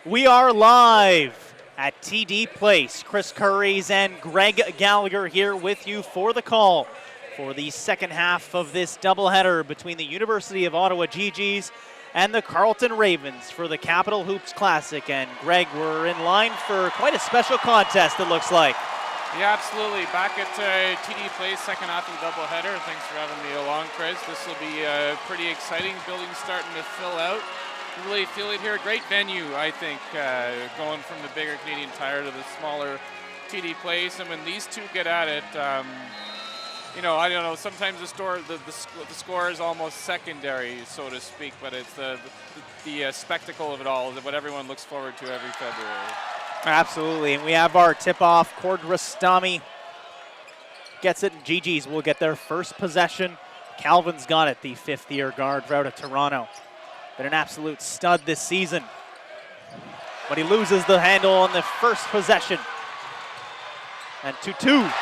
We are live at TD Place. Chris Curries and Greg Gallagher here with you for the call for the second half of this doubleheader between the University of Ottawa GGs and the Carleton Ravens for the Capitale Hoops Classic. And Greg, we're in line for quite a special contest, it looks like. Yeah, absolutely. Back at TD Place, second half of the doubleheader. Thanks for having me along, Chris. This will be pretty exciting. Building's starting to fill out. Really feel it here. Great venue, I think, going from the bigger Canadian Tire to the smaller TD Place. And when these two get at it, you know, I don't know, sometimes the score is almost secondary, so to speak, but it's the spectacle of it all, what everyone looks forward to every February. Absolutely, and we have our tip-off. Cord Rastami gets it, and GG's will get their first possession. Calvin's got it, the fifth-year guard out of Toronto. Been an absolute stud this season, but he loses the handle on the first possession. And 2-2.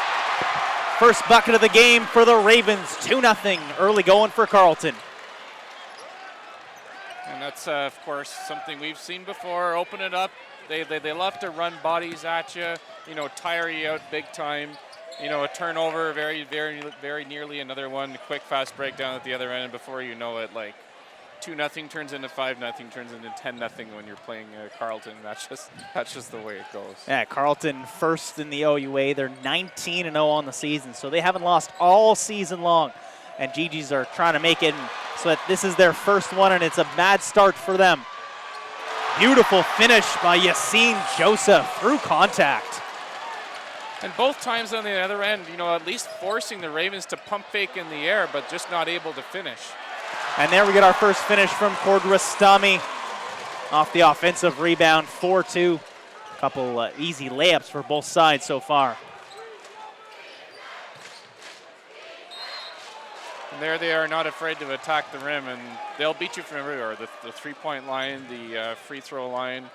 First bucket of the game for the Ravens, 2-0, early going for Carleton. And that's, of course, something we've seen before. Open it up. They love to run bodies at you, you know, tire you out big time. You know, a turnover, very, very, very nearly another one. Quick, fast breakdown at the other end, and before you know it, like 2-0 turns into 5-0, turns into 10-0 when you're playing Carleton. That's just the way it goes. Yeah, Carleton first in the OUA. They're 19-0 on the season, so they haven't lost all season long. And GG's are trying to make it so that this is their first one, and it's a bad start for them. Beautiful finish by Yassine Joseph through contact. And both times on the other end, you know, at least forcing the Ravens to pump fake in the air, but just not able to finish. And there we get our first finish from Cord Rastami off the offensive rebound, 4-2. A couple easy layups for both sides so far. And there they are, not afraid to attack the rim, and they'll beat you from everywhere. The three-point line, the free throw line,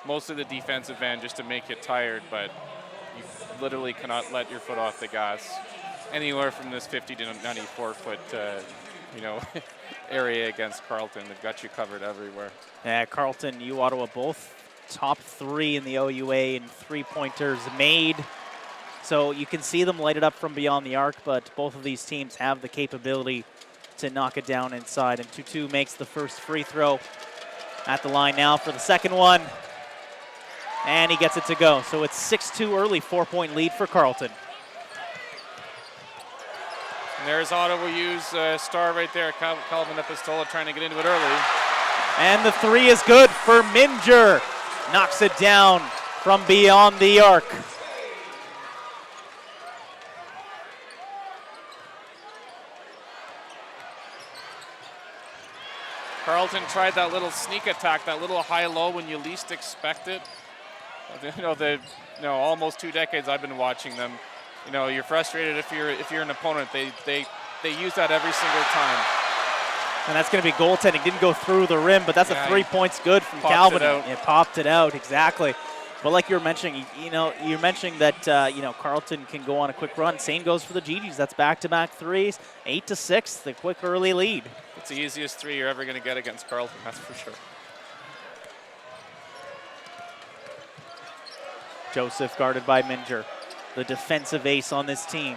mostly the defensive end just to make you tired, but you literally cannot let your foot off the gas anywhere from this 50 to 94-foot, you know, area against Carleton. They've got you covered everywhere. Yeah, Carleton, U Ottawa, both top three in the OUA in three-pointers made. So you can see them light it up from beyond the arc, but both of these teams have the capability to knock it down inside. And 2-2 makes the first free throw at the line now for the second one. And he gets it to go. So it's 6-2 early, 4-point lead for Carleton. And there's Ottawa U's star right there, Calvin Epistola, trying to get into it early. And the three is good for Minger. Knocks it down from beyond the arc. Carleton tried that little sneak attack, that little high-low when you least expect it. You know, almost 2 decades I've been watching them. You know, you're frustrated if you're an opponent. They use that every single time. And that's going to be goaltending. Didn't go through the rim, but that's a 3 points good from Calvin. It popped it out, exactly. But like you were mentioning, you're mentioning that you know, Carleton can go on a quick run. Same goes for the GGs. That's back-to-back threes, 8-6, the quick early lead. It's the easiest three you're ever going to get against Carleton, that's for sure. Joseph guarded by Minger, the defensive ace on this team.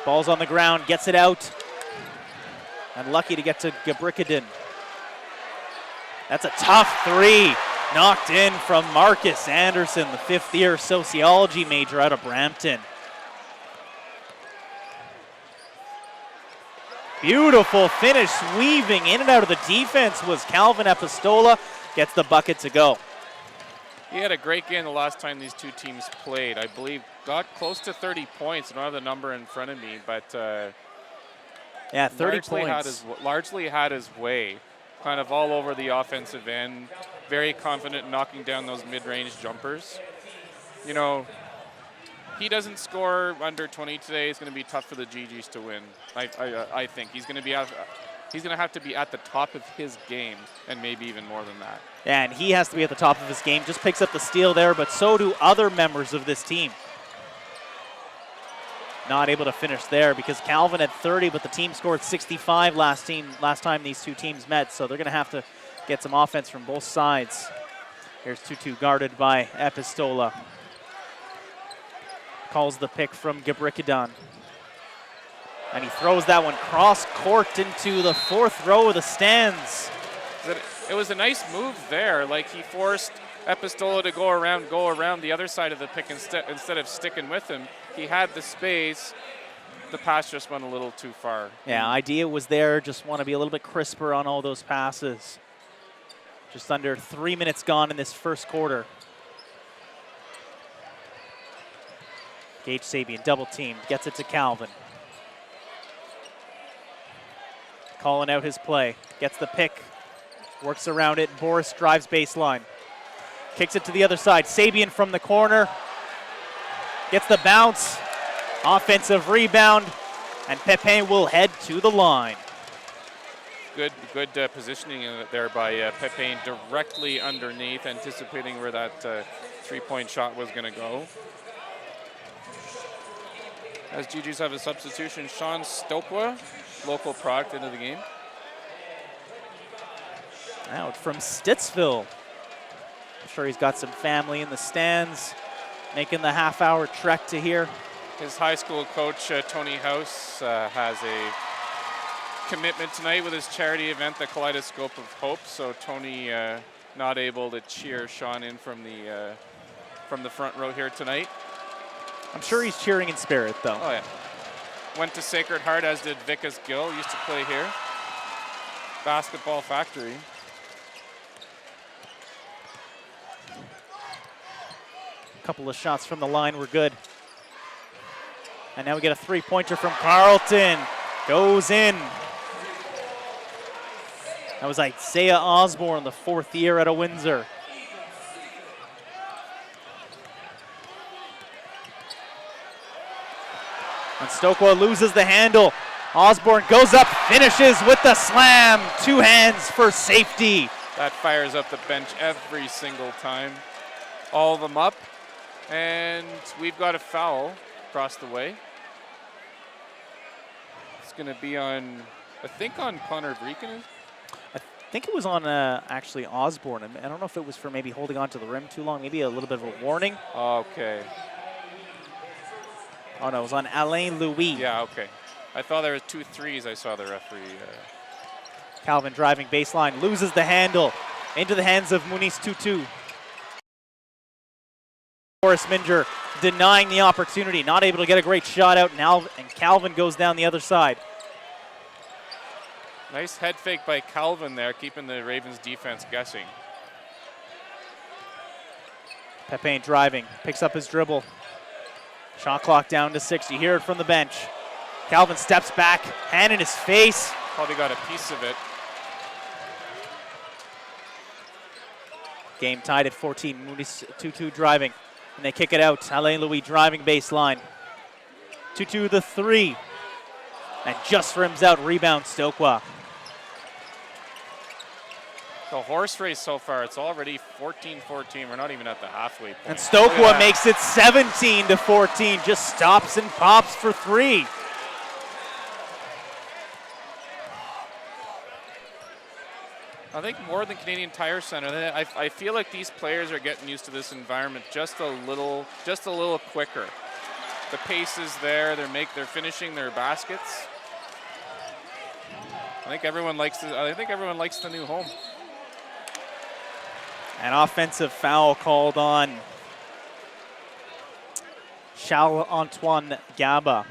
Ball's on the ground, gets it out. And lucky to get to Gabrickadin. That's a tough three. Knocked in from Marcus Anderson, the fifth-year sociology major out of Brampton. Beautiful finish, weaving in and out of the defense was Calvin Epistola. Gets the bucket to go. He had a great game the last time these two teams played. I believe got close to 30 points. I don't have the number in front of me, but yeah, 30 points. Largely had his way, kind of all over the offensive end. Very confident in knocking down those mid-range jumpers. You know, he doesn't score under 20 today. It's going to be tough for the GGs to win. I think he's going to be he's going to have to be at the top of his game, and maybe even more than that. Yeah, and he has to be at the top of his game. Just picks up the steal there, but so do other members of this team. Not able to finish there because Calvin had 30, but the team scored 65 last time these two teams met, so they're going to have to get some offense from both sides. Here's Tutu guarded by Epistola. Calls the pick from Gabrikidon. And he throws that one cross court into the fourth row of the stands. It was a nice move there. Like, he forced Epistola to go around the other side of the pick instead of sticking with him. He had the space. The pass just went a little too far. Yeah, idea was there. Just want to be a little bit crisper on all those passes. Just under 3 minutes gone in this first quarter. Gage Sabian double teamed, gets it to Calvin. Calling out his play, gets the pick, works around it. Boris drives baseline. Kicks it to the other side. Sabian from the corner. Gets the bounce. Offensive rebound. And Pepin will head to the line. Good positioning there by Pepin, directly underneath, anticipating where that three-point shot was going to go. As GGs have a substitution, Sean Stopwa, local product, into the game. Out from Stittsville. I'm sure he's got some family in the stands, making the half-hour trek to here. His high school coach, Tony House, has a commitment tonight with his charity event, the Kaleidoscope of Hope. So Tony not able to cheer Sean in from the front row here tonight. I'm sure he's cheering in spirit, though. Oh, yeah. Went to Sacred Heart, as did Vickers Gill. Used to play here. Basketball Factory. A couple of shots from the line were good. And now we get a three-pointer from Carlton. Goes in. That was Isaiah Osborne, the fourth year out of Windsor. And Stokwa loses the handle. Osborne goes up, finishes with the slam. Two hands for safety. That fires up the bench every single time. All of them up. And we've got a foul across the way. It's going to be on, I think, on Connor Vreeken. I think it was on actually Osborne. I don't know if it was for maybe holding on to the rim too long. Maybe a little bit of a warning. Okay. Oh, no, it was on Alain Louis. Yeah, okay. I thought there were 2 threes. I saw the referee. Calvin driving baseline, loses the handle into the hands of Muniz Tutu. Boris Minger denying the opportunity, not able to get a great shot out, and Calvin goes down the other side. Nice head fake by Calvin there, keeping the Ravens defense guessing. Pepin driving, picks up his dribble. Shot clock down to 6. You hear it from the bench. Calvin steps back, hand in his face. Probably got a piece of it. Game tied at 14. Muniz Tutu driving, and they kick it out. Alain Louis driving baseline. Tutu the three, and just rims out. Rebound Stokwa. The horse race so far, it's already 14-14. We're not even at the halfway point. And Stokwa makes it 17-14. Just stops and pops for three. I think more than Canadian Tire Center, I feel like these players are getting used to this environment just a little quicker. The pace is there. They're finishing their baskets. I think everyone likes the new home. An offensive foul called on Charles-Antoine Gaba.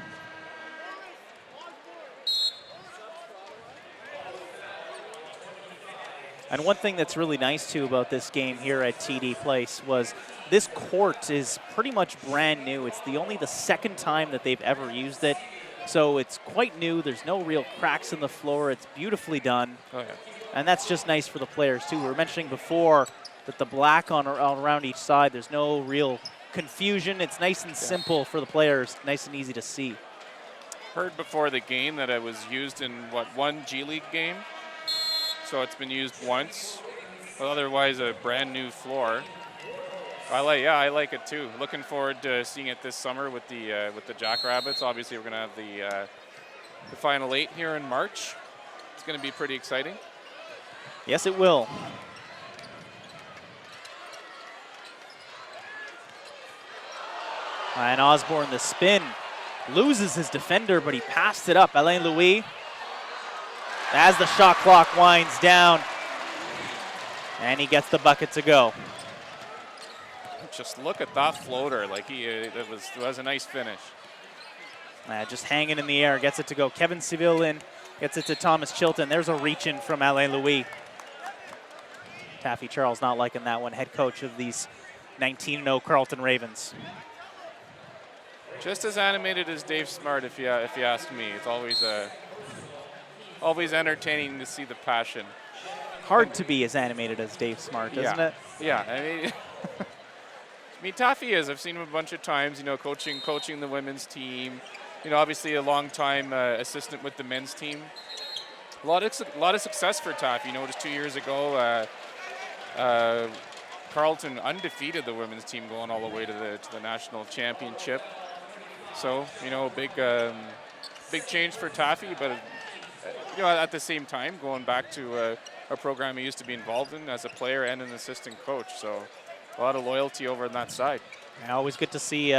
And one thing that's really nice, too, about this game here at TD Place was this court is pretty much brand new. It's the second time that they've ever used it. So it's quite new. There's no real cracks in the floor. It's beautifully done. Oh, yeah. And that's just nice for the players, too. We were mentioning before that the black on around each side, there's no real confusion. It's nice and simple for the players, nice and easy to see. Heard before the game that it was used in, one G League game? So it's been used once, but otherwise a brand new floor. I like it too. Looking forward to seeing it this summer with the Jackrabbits. Obviously, we're gonna have the Final 8 here in March. It's gonna be pretty exciting. Yes, it will. And Osborne, the spin, loses his defender, but he passed it up. Alain Louis, as the shot clock winds down, and he gets the bucket to go. Just look at that floater. Like it was a nice finish. Just hanging in the air, gets it to go. Kevin Seville in, gets it to Thomas Chilton. There's a reach in from Alain Louis. Taffy Charles not liking that one, head coach of these 19-0 Carleton Ravens. Just as animated as Dave Smart, if you ask me. It's always entertaining to see the passion. Hard to be as animated as Dave Smart, isn't it? Yeah, I mean, Taffy is. I've seen him a bunch of times, coaching the women's team. Obviously a long-time assistant with the men's team. A lot of success for Taffy. Just 2 years ago, Carleton undefeated the women's team, going all the way to the national championship. So, big change for Taffy, but at the same time, going back to a program he used to be involved in as a player and an assistant coach. So, a lot of loyalty over on that side. Yeah, always good to see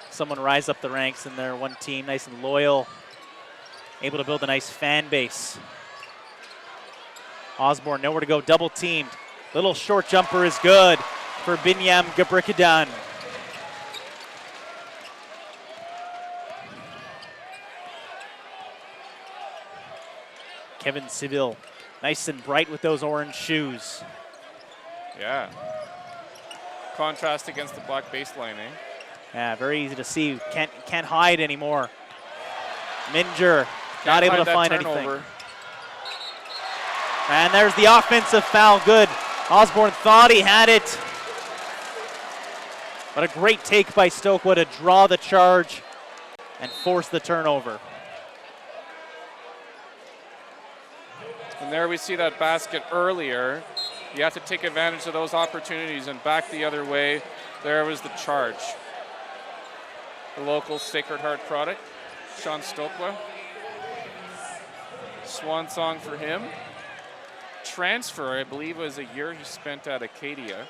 someone rise up the ranks in their one team, nice and loyal, able to build a nice fan base. Osborne nowhere to go, double teamed. Little short jumper is good for Binyam Gabrikadan. Kevin Seville, nice and bright with those orange shoes. Yeah. Contrast against the black baseline, eh? Yeah, very easy to see. Can't hide anymore. Minger not able to find anything. And there's the offensive foul, good. Osborne thought he had it. But a great take by Stokwa to draw the charge and force the turnover. And there we see that basket earlier. You have to take advantage of those opportunities and back the other way. There was the charge. The local Sacred Heart product, Sean Stokwa. Swan song for him. Transfer, I believe, was a year he spent at Acadia.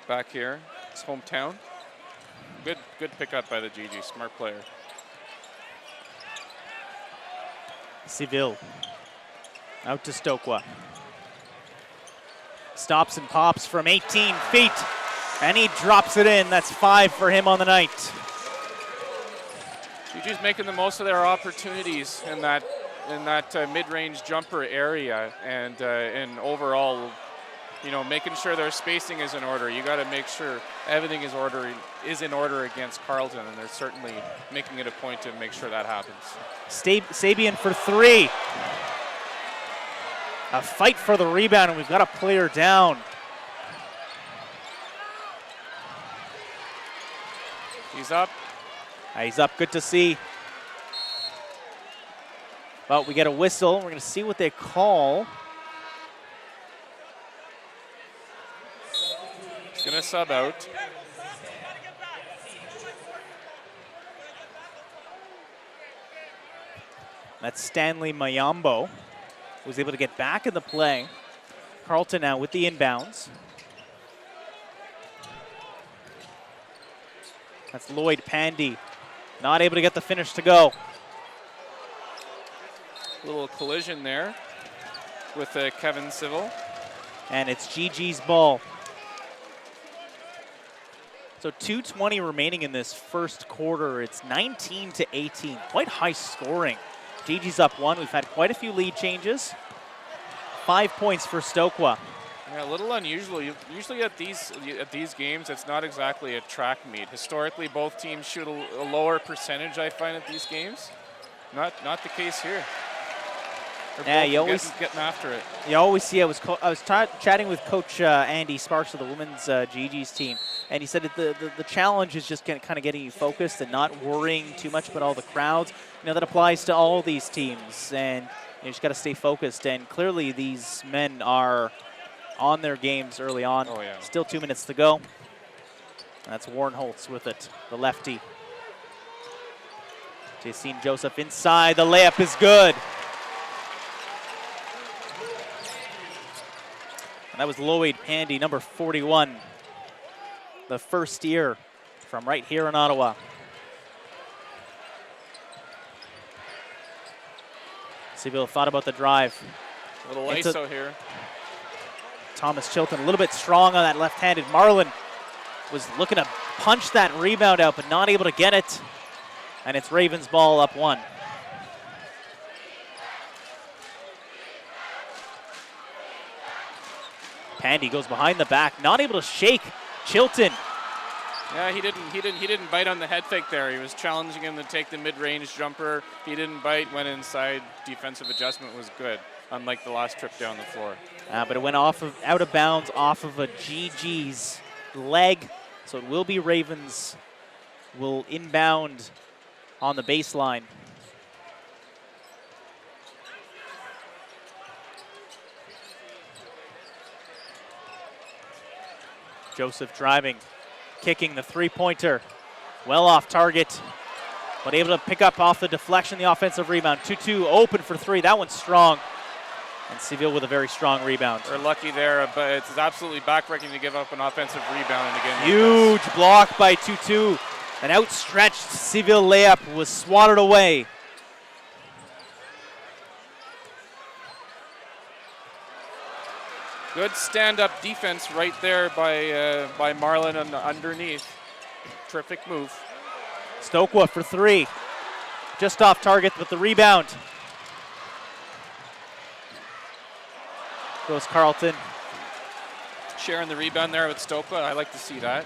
Back here, his hometown. Good pickup by the GG, smart player. Seville out to Stokwa. Stops and pops from 18 feet, and he drops it in. That's 5 for him on the night. GG's making the most of their opportunities in that mid-range jumper area, and overall, making sure their spacing is in order. You got to make sure everything is in order against Carleton, and they're certainly making it a point to make sure that happens. Sabian for 3. A fight for the rebound, and we've got a player down. He's up. He's up, good to see. But we get a whistle. We're going to see what they call. He's going to sub out. That's Stanley Mayambo, who was able to get back in the play. Carleton now with the inbounds. That's Lloyd Pandy, not able to get the finish to go. Little collision there with Kevin Seville. And it's GG's ball. So 2:20 remaining in this first quarter. It's 19-18, quite high scoring. GG's up 1. We've had quite a few lead changes. 5 points for Stokwa. Yeah, a little unusual. Usually at these games, it's not exactly a track meet. Historically, both teams shoot a lower percentage, I find, at these games. Not the case here. Yeah, you always getting after it. You always see. I was chatting with Coach Andy Sparks of the women's GG's team, and he said that the challenge is just kind of getting you focused and not worrying too much about all the crowds. That applies to all these teams, and you just got to stay focused. And clearly, these men are on their games early on. Oh, yeah. Still 2 minutes to go. That's Warren Holtz with it, the lefty. Jacine Joseph inside. The layup is good. And that was Lloyd Pandy, number 41. The first year from right here in Ottawa. Seville thought about the drive. A little ISO here. Thomas Chilton a little bit strong on that left-handed. Marlin was looking to punch that rebound out, but not able to get it. And it's Ravens ball up 1. Pandy goes behind the back, not able to shake Chilton. Yeah, he didn't bite on the head fake there. He was challenging him to take the mid-range jumper. He didn't bite, went inside. Defensive adjustment was good, unlike the last trip down the floor. But it went out of bounds off of a GG's leg. So it will be Ravens will inbound on the baseline. Joseph driving, kicking the three-pointer. Well off target, but able to pick up off the deflection, the offensive rebound. 2-2 open for 3. That one's strong. And Seville with a very strong rebound. They're lucky there, but it's absolutely backbreaking to give up an offensive rebound. And again, huge block by 2-2. An outstretched Seville layup was swatted away. Good stand-up defense right there by Marlin underneath. Terrific move. Stokwa for 3. Just off target with the rebound. Goes Carlton. Sharing the rebound there with Stokwa. I like to see that.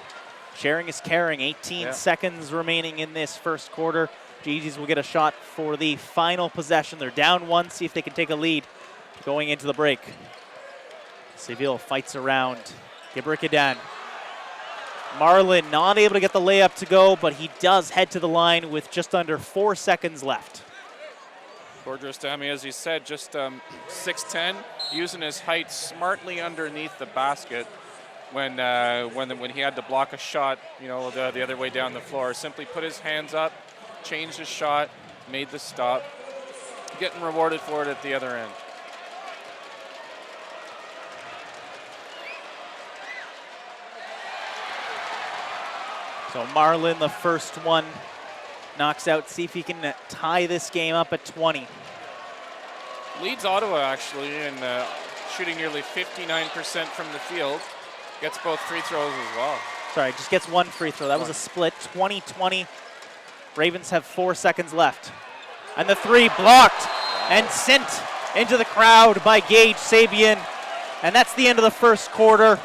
Sharing is caring. 18 seconds remaining in this first quarter. GG's will get a shot for the final possession. They're down 1. See if they can take a lead going into the break. Seville fights around. Gibrikadan. Marlin not able to get the layup to go, but he does head to the line with just under 4 seconds left. Rostami, as you said, just 6'10", using his height smartly underneath the basket when he had to block a shot, the other way down the floor. Simply put his hands up, changed his shot, made the stop, getting rewarded for it at the other end. So Marlin, the first one, knocks out. See if he can tie this game up at 20. Leads Ottawa, actually, in shooting nearly 59% from the field. Gets both free throws as well. Sorry, just gets 1 free throw. That was a split, 20-20. Ravens have 4 seconds left. And the 3 blocked and sent into the crowd by Gage Sabian. And that's the end of the first quarter.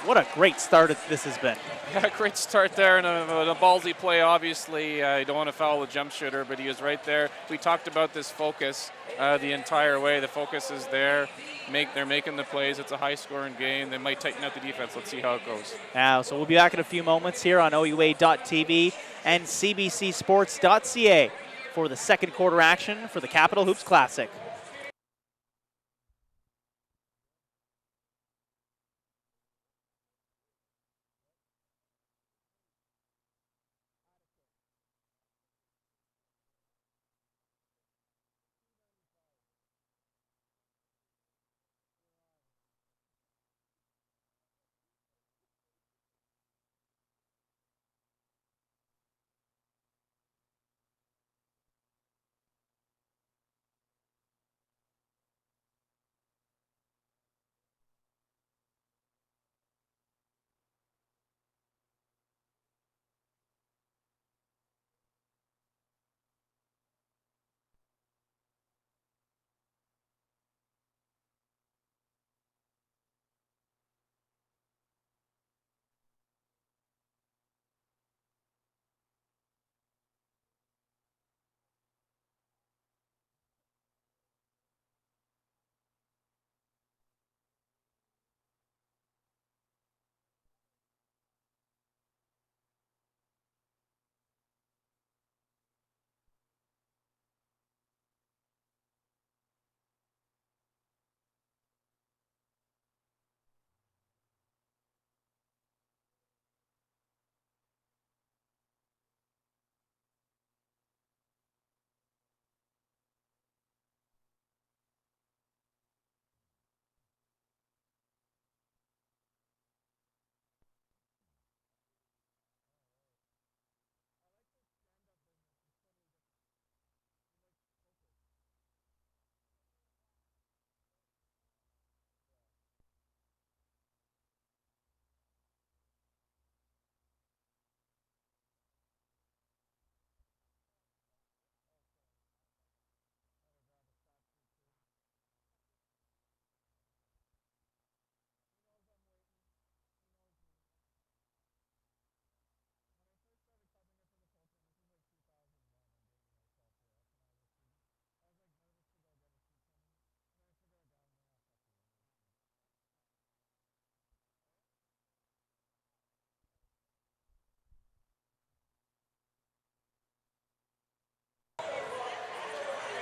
What a great start this has been. Yeah, great start there, and a ballsy play, obviously. You don't want to foul the jump shooter, but he was right there. We talked about this focus the entire way. The focus is there. They're making the plays. It's a high-scoring game. They might tighten up the defense. Let's see how it goes. Now, so we'll be back in a few moments here on OUA.TV and CBCSports.ca for the second quarter action for the Capitale Hoops Classic.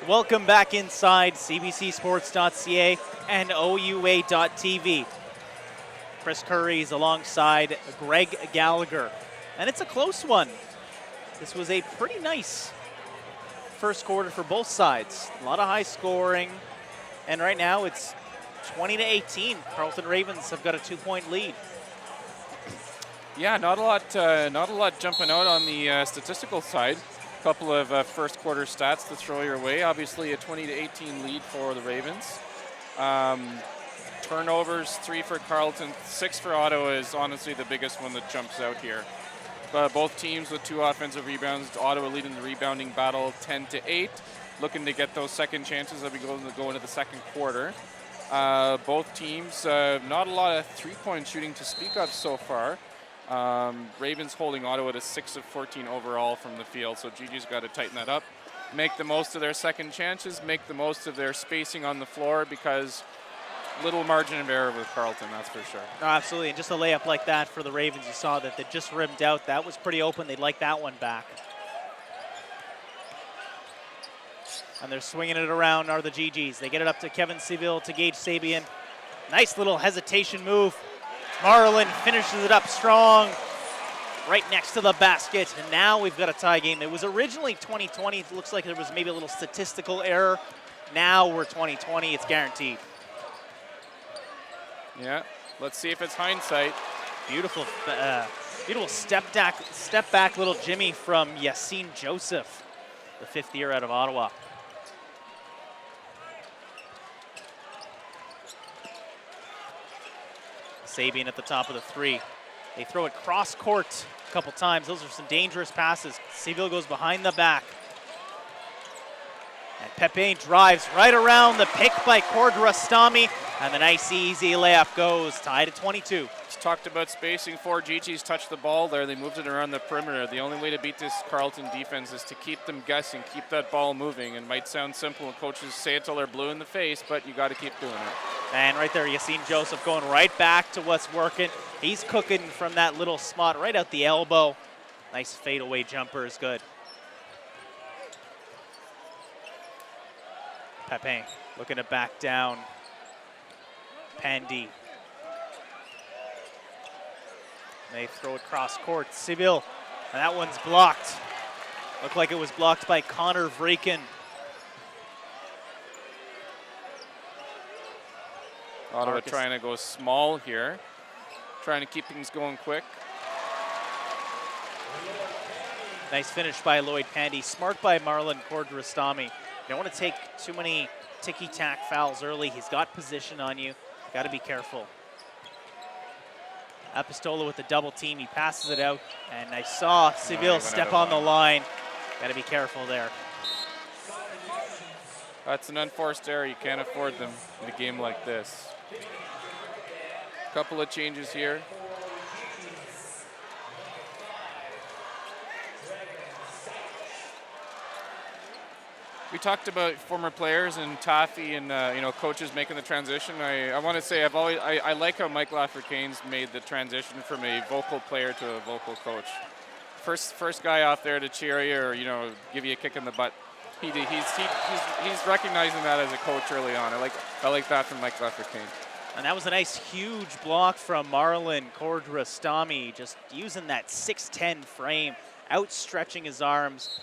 Welcome back inside cbcsports.ca and OUA.tv. Chris Curry's alongside Greg Gallagher. And it's a close one. This was a pretty nice first quarter for both sides. A lot of high scoring. And right now it's 20-18. Carleton Ravens have got a 2-point lead. Yeah, not a lot jumping out on the statistical side. A couple of first quarter stats to throw your way. Obviously a 20-18 lead for the Ravens. Turnovers, 3 for Carleton, 6 for Ottawa is honestly the biggest one that jumps out here. Both teams with 2 offensive rebounds. Ottawa leading the rebounding battle 10-8. Looking to get those second chances as we go into the second quarter. Both teams, not a lot of three-point shooting to speak of so far. Ravens holding Ottawa to 6 of 14 overall from the field, so Gigi's got to tighten that up. Make the most of their second chances, make the most of their spacing on the floor, because little margin of error with Carleton, that's for sure. Oh, absolutely, and just a layup like that for the Ravens, you saw that they just rimmed out. That was pretty open. They'd like that one back. And they're swinging it around are the GGs. They get it up to Kevin Seville to Gage Sabian. Nice little hesitation move. Marlin finishes it up strong right next to the basket. And now we've got a tie game. It was originally 20-20. It looks like there was maybe a little statistical error. Now we're 20-20. It's guaranteed. Yeah, let's see if it's hindsight. Beautiful, beautiful step back little Jimmy from Yassine Joseph, the 5th year out of Ottawa. Sabian at the top of the 3. They throw it cross court a couple times. Those are some dangerous passes. Seville goes behind the back. And Pepin drives right around the pick by Cord Rastami. And the nice easy layup goes, tied at 22. Just talked about spacing. 4 GGs touched the ball there. They moved it around the perimeter. The only way to beat this Carleton defense is to keep them guessing, keep that ball moving. It might sound simple and coaches say it till they're blue in the face, but you got to keep doing it. And right there, Yassine Joseph going right back to what's working. He's cooking from that little spot right out the elbow. Nice fadeaway jumper is good. Pepin looking to back down. Pandy. They throw it cross court. Seville, and that one's blocked. Looked like it was blocked by Connor Vreeken. Ottawa trying to go small here, trying to keep things going quick. Nice finish by Lloyd Pandy. Smart by Marlon Cordrastami. You don't want to take too many ticky-tack fouls early. He's got position on you. Got to be careful. Apostola with the double team. He passes it out, and I saw Seville step on the line. Got to be careful there. That's an unforced error. You can't afford them in a game like this. Couple of changes here. We talked about former players and Taffy and coaches making the transition. I want to say I like how Mike Laffercane's made the transition from a vocal player to a vocal coach. First guy off there to cheer you or give you a kick in the butt. He's recognizing that as a coach early on. I like that from Mike Laffercane. And that was a nice huge block from Marlon Cordrastami, just using that 6'10" frame, outstretching his arms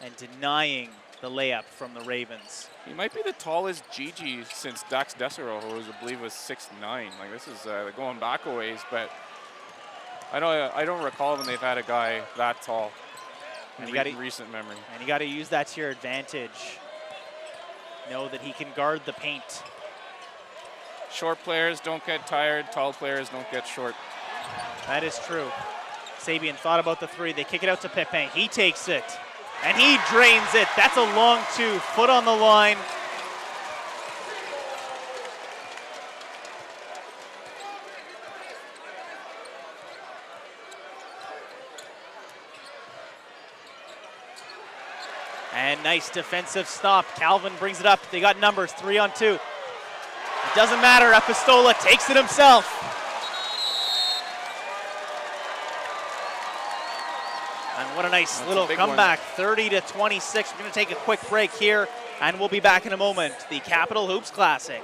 and denying the layup from the Ravens. He might be the tallest GG since Dax Desero, who I believe was 6'9". Like this is going back a ways, but I don't recall when they've had a guy that tall in recent memory. And you got to use that to your advantage. Know that he can guard the paint. Short players don't get tired. Tall players don't get short. That is true. Sabian thought about the 3. They kick it out to Pepin. He takes it. And he drains it. That's a long 2. Foot on the line. And nice defensive stop. Calvin brings it up. They got numbers, 3 on 2. It doesn't matter. Epistola takes it himself. And What a nice That's little a big comeback, 30-26. We're going to take a quick break here, and we'll be back in a moment. The Capitale Hoops Classic.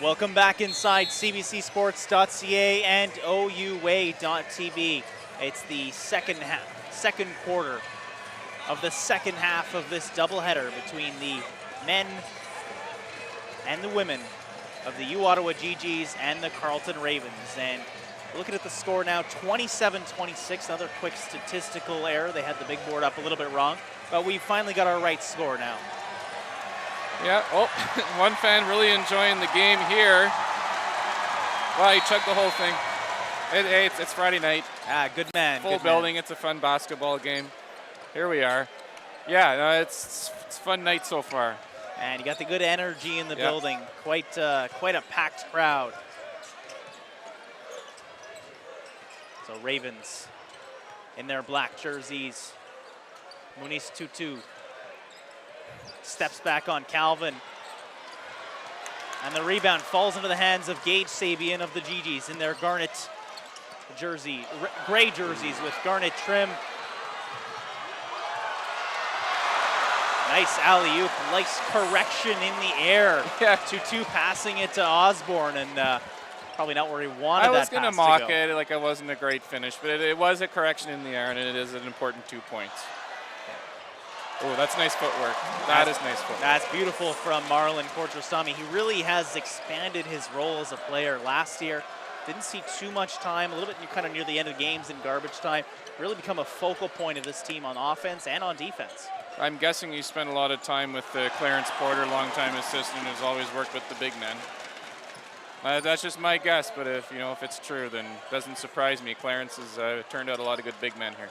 Welcome back inside CBCSports.ca and OUA.tv. It's the second quarter of the second half of this doubleheader between the men and the women of the U Ottawa GGs and the Carleton Ravens. And looking at the score now, 27-26, another quick statistical error. They had the big board up a little bit wrong, but we finally got our right score now. Yeah, oh, one fan really enjoying the game here. Wow, he chugged the whole thing. It's Friday night. Ah, good man. Full good building, man. it's a fun basketball game. Here we are. Yeah, no, it's a fun night so far. And you got the good energy in the building. Quite a packed crowd. So Ravens in their black jerseys. Muniz Tutu steps back on Calvin. And the rebound falls into the hands of Gage Sabian of the GGs in their garnet jersey, gray jerseys with garnet trim. Nice alley-oop, nice correction in the air. Yeah. Tutu passing it to Osborne, and probably not where he wanted that pass to go. I was going to mock it like it wasn't a great finish, but it was a correction in the air, and it is an important 2 points. Oh, that's nice footwork. That is nice footwork. That's beautiful from Marlon Kordrastami. He really has expanded his role as a player. Last year, didn't see too much time, a little bit kind of near the end of games in garbage time. Really become a focal point of this team on offense and on defense. I'm guessing you spent a lot of time with Clarence Porter, longtime assistant, who's always worked with the big men. That's just my guess, but if it's true, then it doesn't surprise me. Clarence has turned out a lot of good big men here.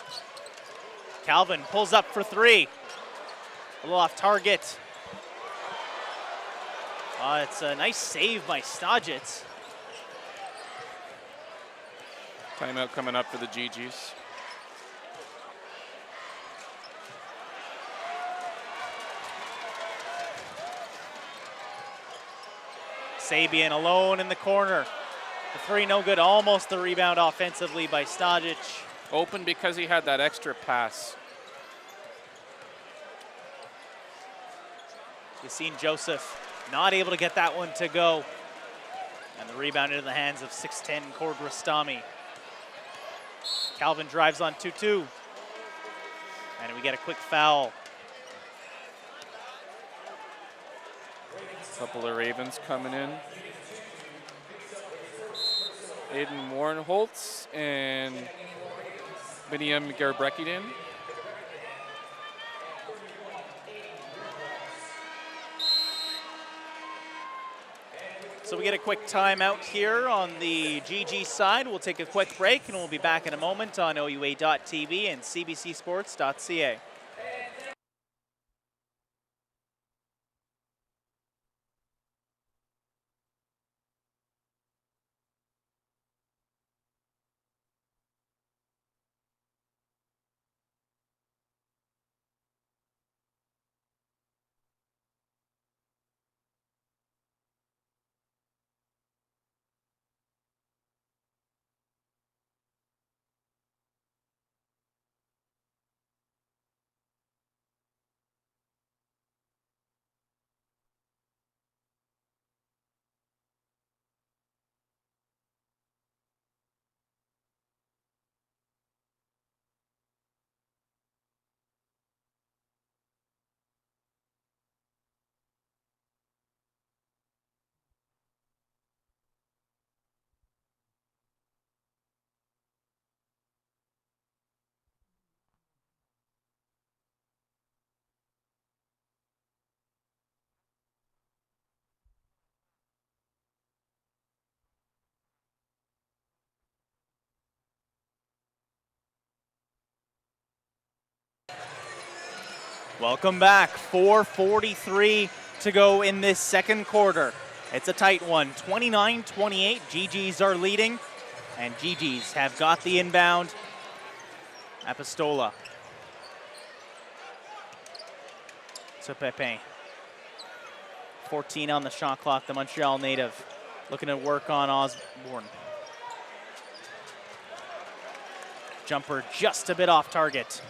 Calvin pulls up for three. A little off target. It's a nice save by Stajic. Timeout coming up for the GGs. Sabian alone in the corner. The three no good, almost the rebound offensively by Stajic. Open because he had that extra pass. Yassine Joseph not able to get that one to go. And the rebound into the hands of 6'10" Kordrastami. Calvin drives on 2-2. And we get a quick foul. Couple of Ravens coming in. Aiden Warnholtz and Biniam Gerbrekidin. So we get a quick timeout here on the GG side. We'll take a quick break and we'll be back in a moment on OUA.tv and CBCSports.ca. Welcome back. 4:43 to go in this second quarter. It's a tight one. 29-28. GGs are leading, and GGs have got the inbound. Apostola to Pepe. 14 on the shot clock, the Montreal native looking to work on Osborne. Jumper just a bit off target.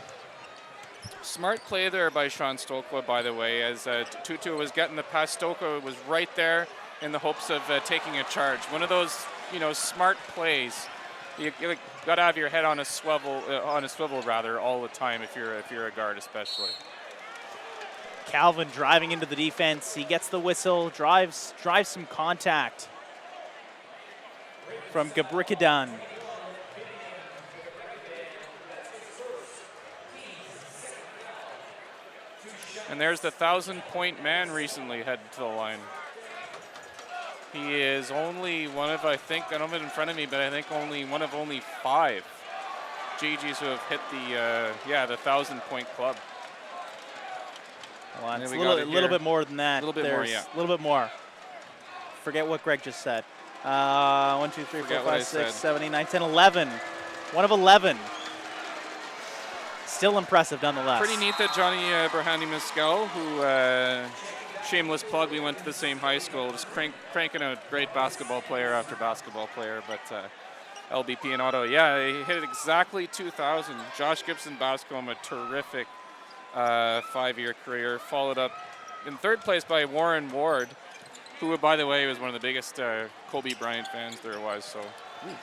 Smart play there by Sean Stokla, by the way, as Tutu was getting the pass. Stokla was right there in the hopes of taking a charge. One of those, smart plays. You got to have your head on a swivel, all the time if you're a guard, especially. Calvin driving into the defense. He gets the whistle, drives some contact from Gabrikadan. And there's the 1,000-point man recently headed to the line. He is only one of, I don't have it in front of me, but I think only 5 GGs who have hit the 1,000-point club. Well, it's a little bit more than that. A little bit more, yeah. A little bit more. Forget what Greg just said. 1, 2, 3, 4, 5, 6, 7, 8, 9, 10, 11. One of 11. Still impressive nonetheless. Pretty neat that Johnny Brahani Mescal, who, shameless plug, we went to the same high school, just cranking out great basketball player after basketball player, but LBP in Ottawa. Yeah, he hit it exactly 2,000. Josh Gibson-Bascom, a terrific 5-year career, followed up in third place by Warren Ward, who, by the way, was one of the biggest Kobe Bryant fans there was, so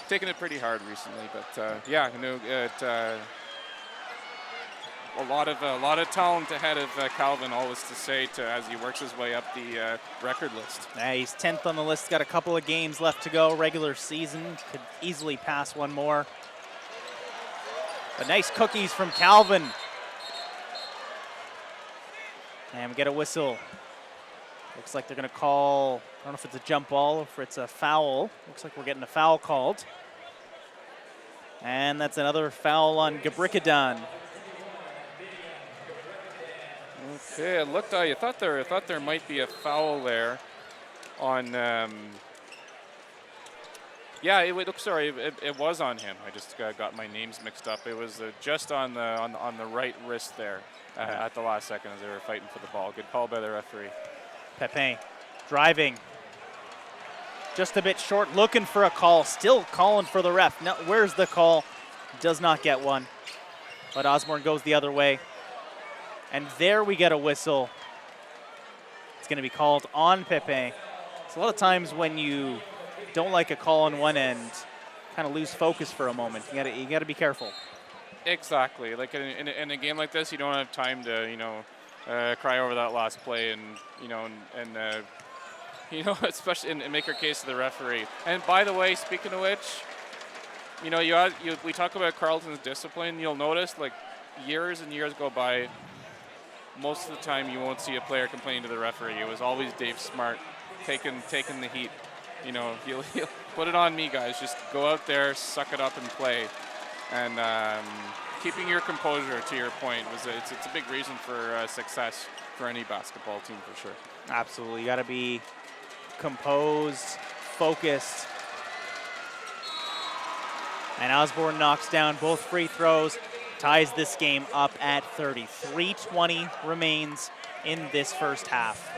taking it pretty hard recently, but a lot of talent ahead of Calvin, always to say, as he works his way up the record list. Yeah, he's 10th on the list, got a couple of games left to go, regular season, could easily pass one more. But nice cookies from Calvin. And we get a whistle. Looks like they're gonna call, I don't know if it's a jump ball or if it's a foul. Looks like we're getting a foul called. And that's another foul on Gabrikadan. Okay, it looked. I thought there might be a foul there, on. It was on him. I just got my names mixed up. It was just on the right wrist there at the last second as they were fighting for the ball. Good call by the referee. Pepe driving, just a bit short, looking for a call. Still calling for the ref. Now, where's the call? Does not get one, but Osborne goes the other way. And there we get a whistle. It's going to be called on Pepe. It's a lot of times when you don't like a call on one end, kind of lose focus for a moment. You got to be careful. Exactly. Like in a game like this, you don't have time to cry over that last play and especially and make your case to the referee. And by the way, speaking of which, we talk about Carleton's discipline. You'll notice, like, years and years go by. Most of the time, you won't see a player complaining to the referee. It was always Dave Smart taking the heat. He'll put it on me, guys. Just go out there, suck it up, and play. And keeping your composure, to your point, it's a big reason for success for any basketball team, for sure. Absolutely, you got to be composed, focused. And Osborne knocks down both free throws. Ties this game up at 30. 3:20 remains in this first half.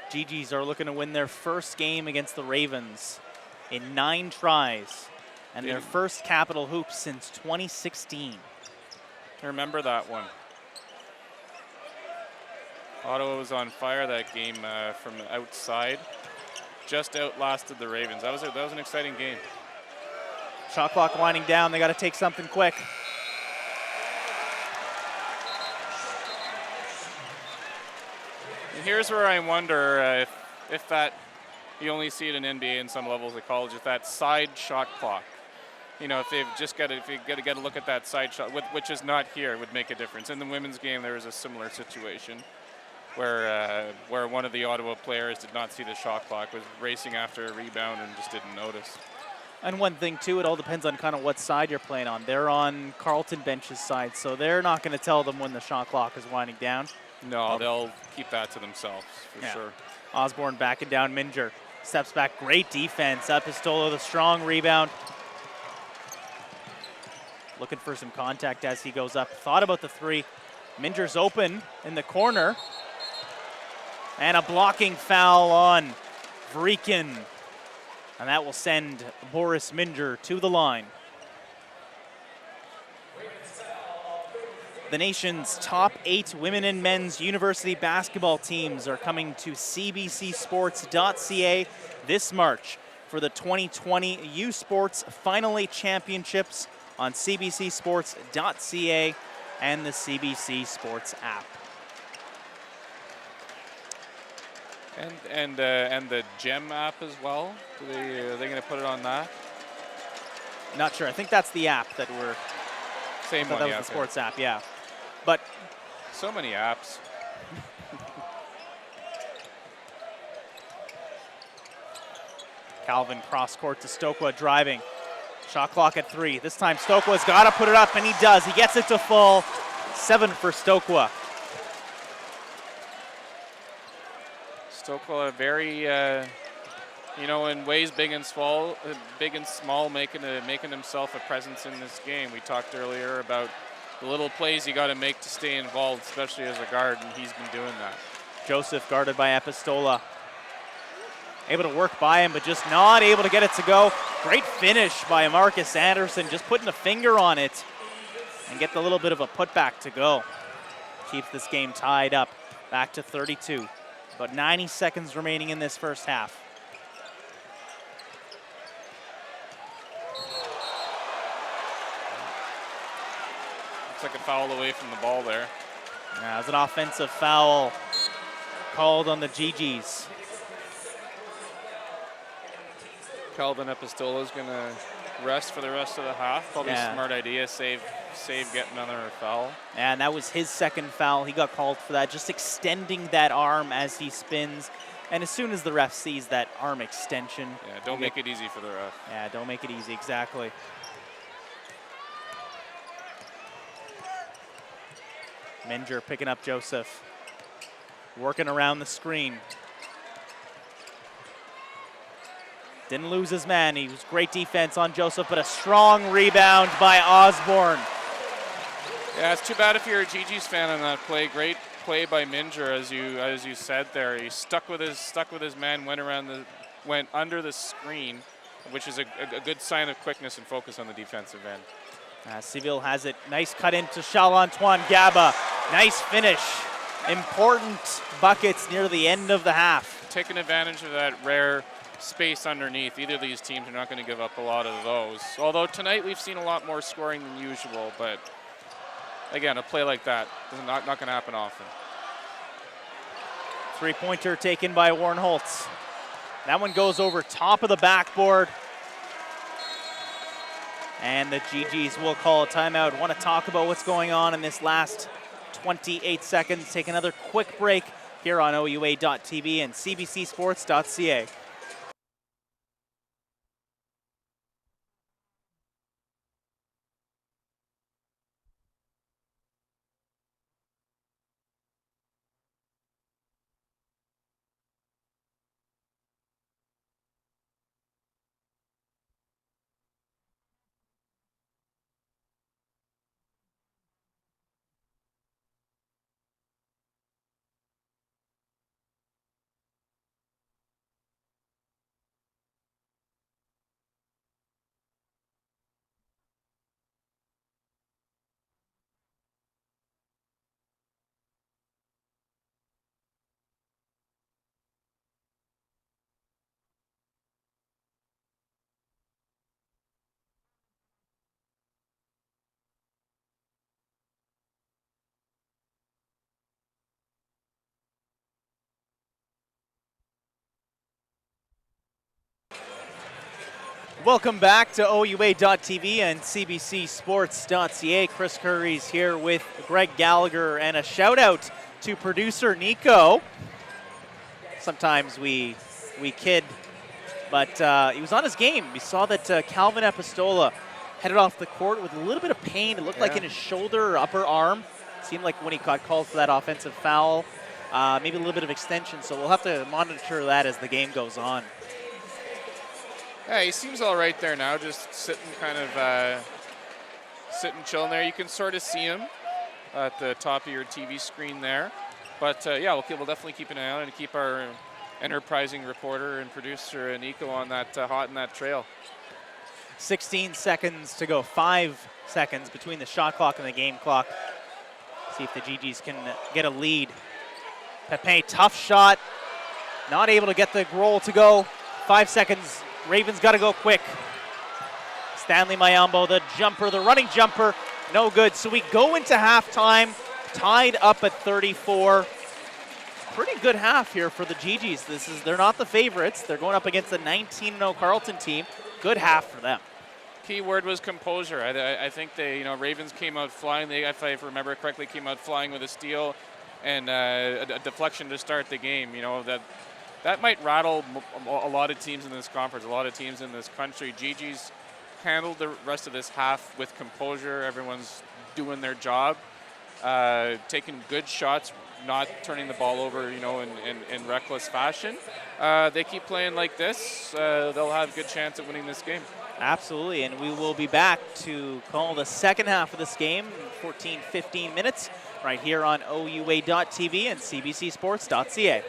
GGs are looking to win their first game against the Ravens in 9 tries and their first Capitale hoop since 2016. I remember that one. Ottawa was on fire that game from outside. Just outlasted the Ravens. That was an exciting game. Shot clock winding down. They got to take something quick. And here's where I wonder if that, you only see it in NBA and some levels of college, if that side shot clock, if you get a look at that side shot, which is not here, would make a difference. In the women's game, there was a similar situation where one of the Ottawa players did not see the shot clock, was racing after a rebound and just didn't notice. And one thing, too, it all depends on kind of what side you're playing on. They're on Carleton bench's side, so they're not going to tell them when the shot clock is winding down. No, they'll keep that to themselves, for sure. Osborne backing down Minger. Steps back, great defense. Epistolo, the strong rebound. Looking for some contact as he goes up. Thought about the three. Minger's open in the corner. And a blocking foul on Vreekin. And that will send Boris Minger to the line. The nation's top 8 women and men's university basketball teams are coming to cbcsports.ca this March for the 2020 U Sports Final 8 Championships on cbcsports.ca and the CBC Sports app. And the GEM app as well. Are they going to put it on that? Not sure. I think that's the app that we're. Same one. That was the sports app, yeah. But so many apps. Calvin cross court to Stokwa driving. Shot clock at 3. This time Stokwa's got to put it up, and he does. He gets it to full. 7 for Stokwa. Stokwa very, in ways big and small, making himself a presence in this game. We talked earlier about the little plays you got to make to stay involved, especially as a guard, and he's been doing that. Joseph guarded by Epistola. Able to work by him, but just not able to get it to go. Great finish by Marcus Anderson, just putting a finger on it and get the little bit of a putback to go. Keeps this game tied up, back to 32. About 90 seconds remaining in this first half. Looks like a foul away from the ball there. Yeah, it was an offensive foul called on the GGs. Calvin Epistola is going to rest for the rest of the half. Probably a smart idea, save getting another foul. And that was his second foul. He got called for that, just extending that arm as he spins. And as soon as the ref sees that arm extension. Yeah, don't make it easy for the ref. Yeah, don't make it easy, exactly. Minger picking up Joseph. Working around the screen. Didn't lose his man. He was great defense on Joseph, but a strong rebound by Osborne. Yeah, it's too bad if you're a GG's fan on that play. Great play by Minger, as you said there. He stuck with his man, went under the screen, which is a good sign of quickness and focus on the defensive end. Seville has it. Nice cut into Charles-Antoine Gaba. Nice finish. Important buckets near the end of the half. Taking advantage of that rare space underneath. Either of these teams are not going to give up a lot of those. Although tonight we've seen a lot more scoring than usual, but again, a play like that is not going to happen often. Three-pointer taken by Warren Holtz. That one goes over top of the backboard. And the GGs will call a timeout. Want to talk about what's going on in this last 28 seconds. Take another quick break here on OUA.tv and cbcsports.ca. Welcome back to OUA.tv and CBCSports.ca. Chris Curry's here with Greg Gallagher, and a shout out to producer Nico. Sometimes we kid but he was on his game. We saw that Calvin Epistola headed off the court with a little bit of pain. It looked like in his shoulder or upper arm. Seemed like when he got called for that offensive foul, maybe a little bit of extension. So we'll have to monitor that as the game goes on. Yeah, he seems all right there now, just sitting kind of sitting chilling there. You can sort of see him at the top of your TV screen there. But yeah, we'll definitely keep an eye on it and keep our enterprising reporter and producer Nico on that hot in that trail. 16 seconds to go, 5 seconds between the shot clock and the game clock. See if the GGs can get a lead. Pepe, tough shot, not able to get the roll to go. 5 seconds, Ravens got to go quick. Stanley Mayambo, the jumper, the running jumper, no good. So we go into halftime, tied up at 34. Pretty good half here for the GGs. They're not the favorites. They're going up against the 19-0 Carleton team. Good half for them. Key word was composure. I think they, Ravens came out flying. They, if I remember correctly, came out flying with a steal and a deflection to start the game. That might rattle a lot of teams in this conference, a lot of teams in this country. GG's handled the rest of this half with composure. Everyone's doing their job, taking good shots, not turning the ball over, in reckless fashion. They keep playing like this, they'll have a good chance at winning this game. Absolutely, and we will be back to call the second half of this game, 14, 15 minutes, right here on OUA.TV and CBCSports.ca.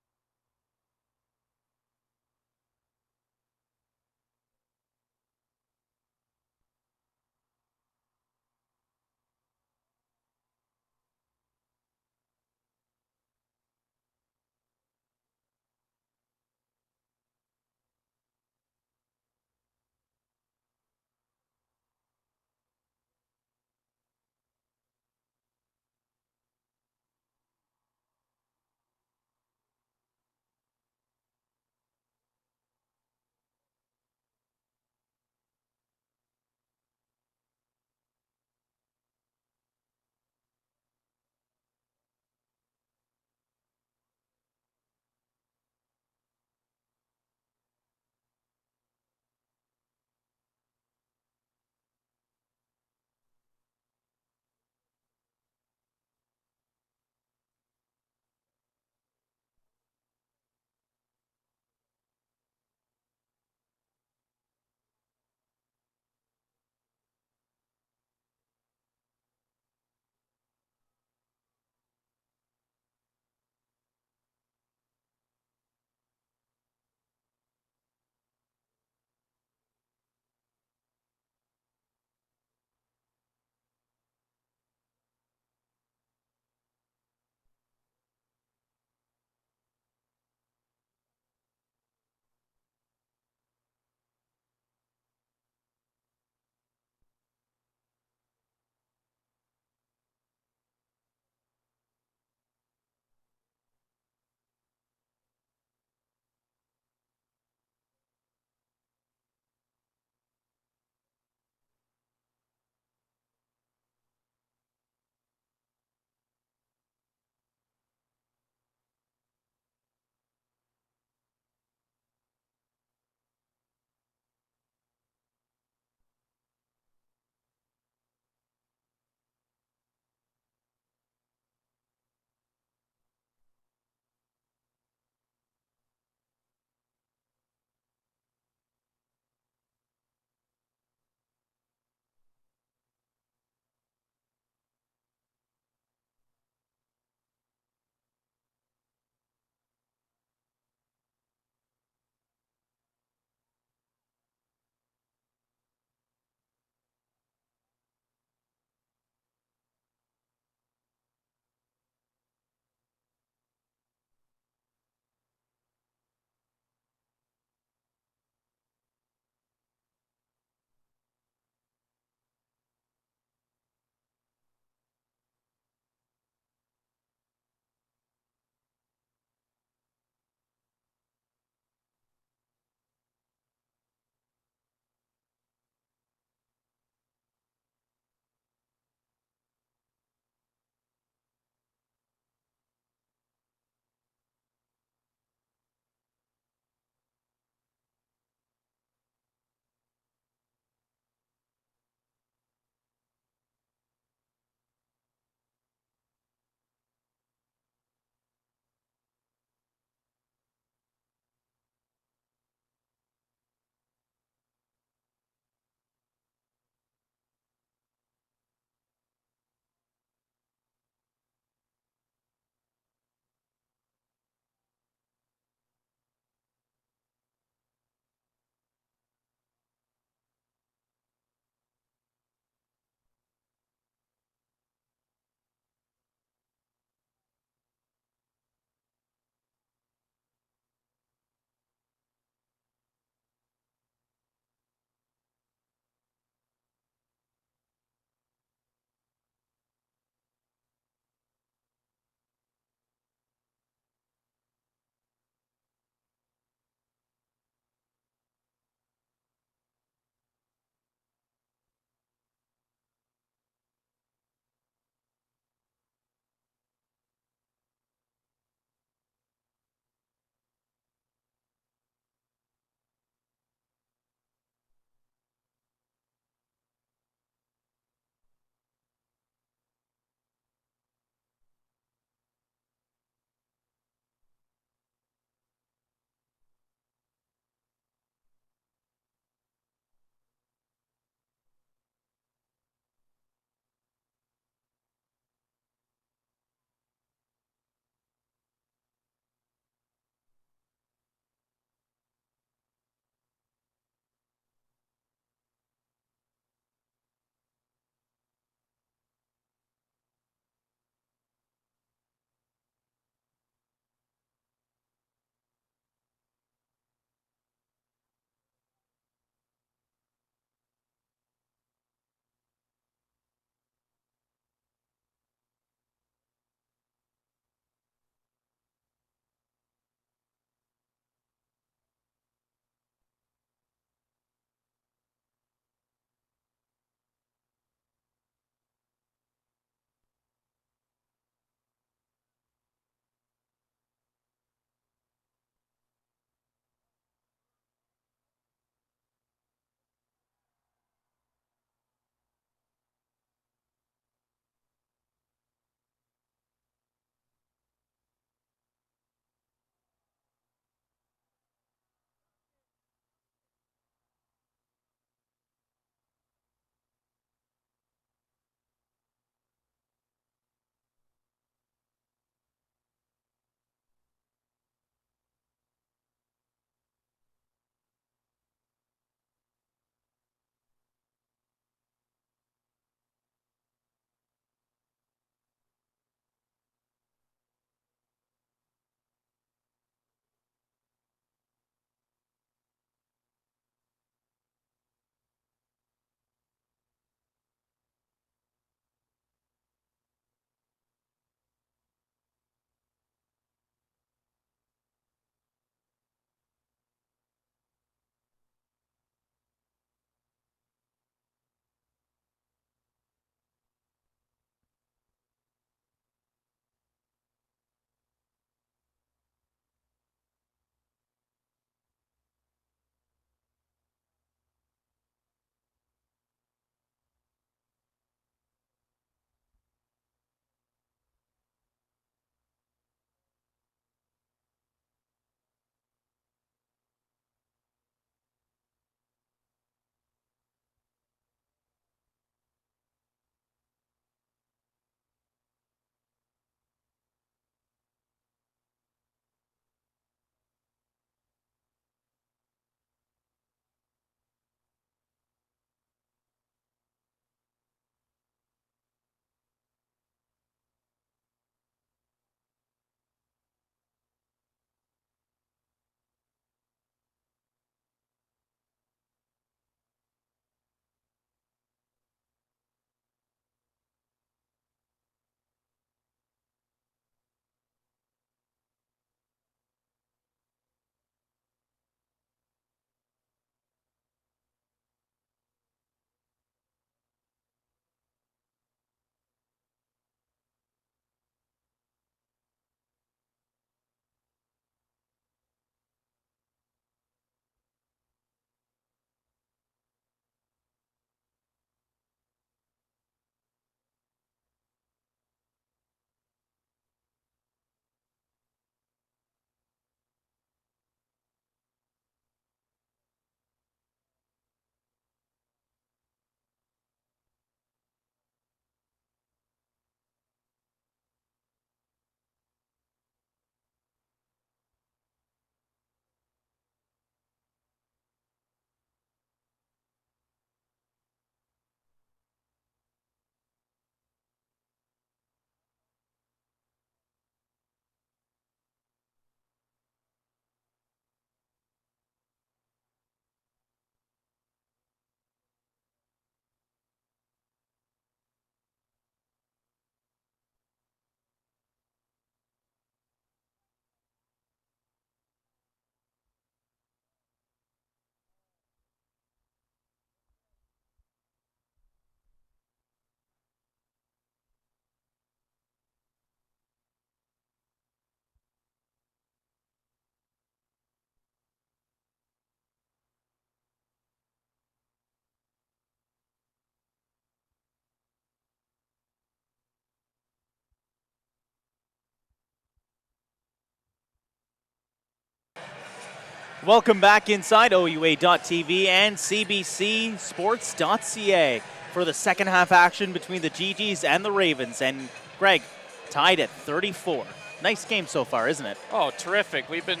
Welcome back inside OUA.TV and CBC Sports.ca for the second half action between the GGs and the Ravens. And Greg, tied at 34. Nice game so far, isn't it? Oh, terrific. We've been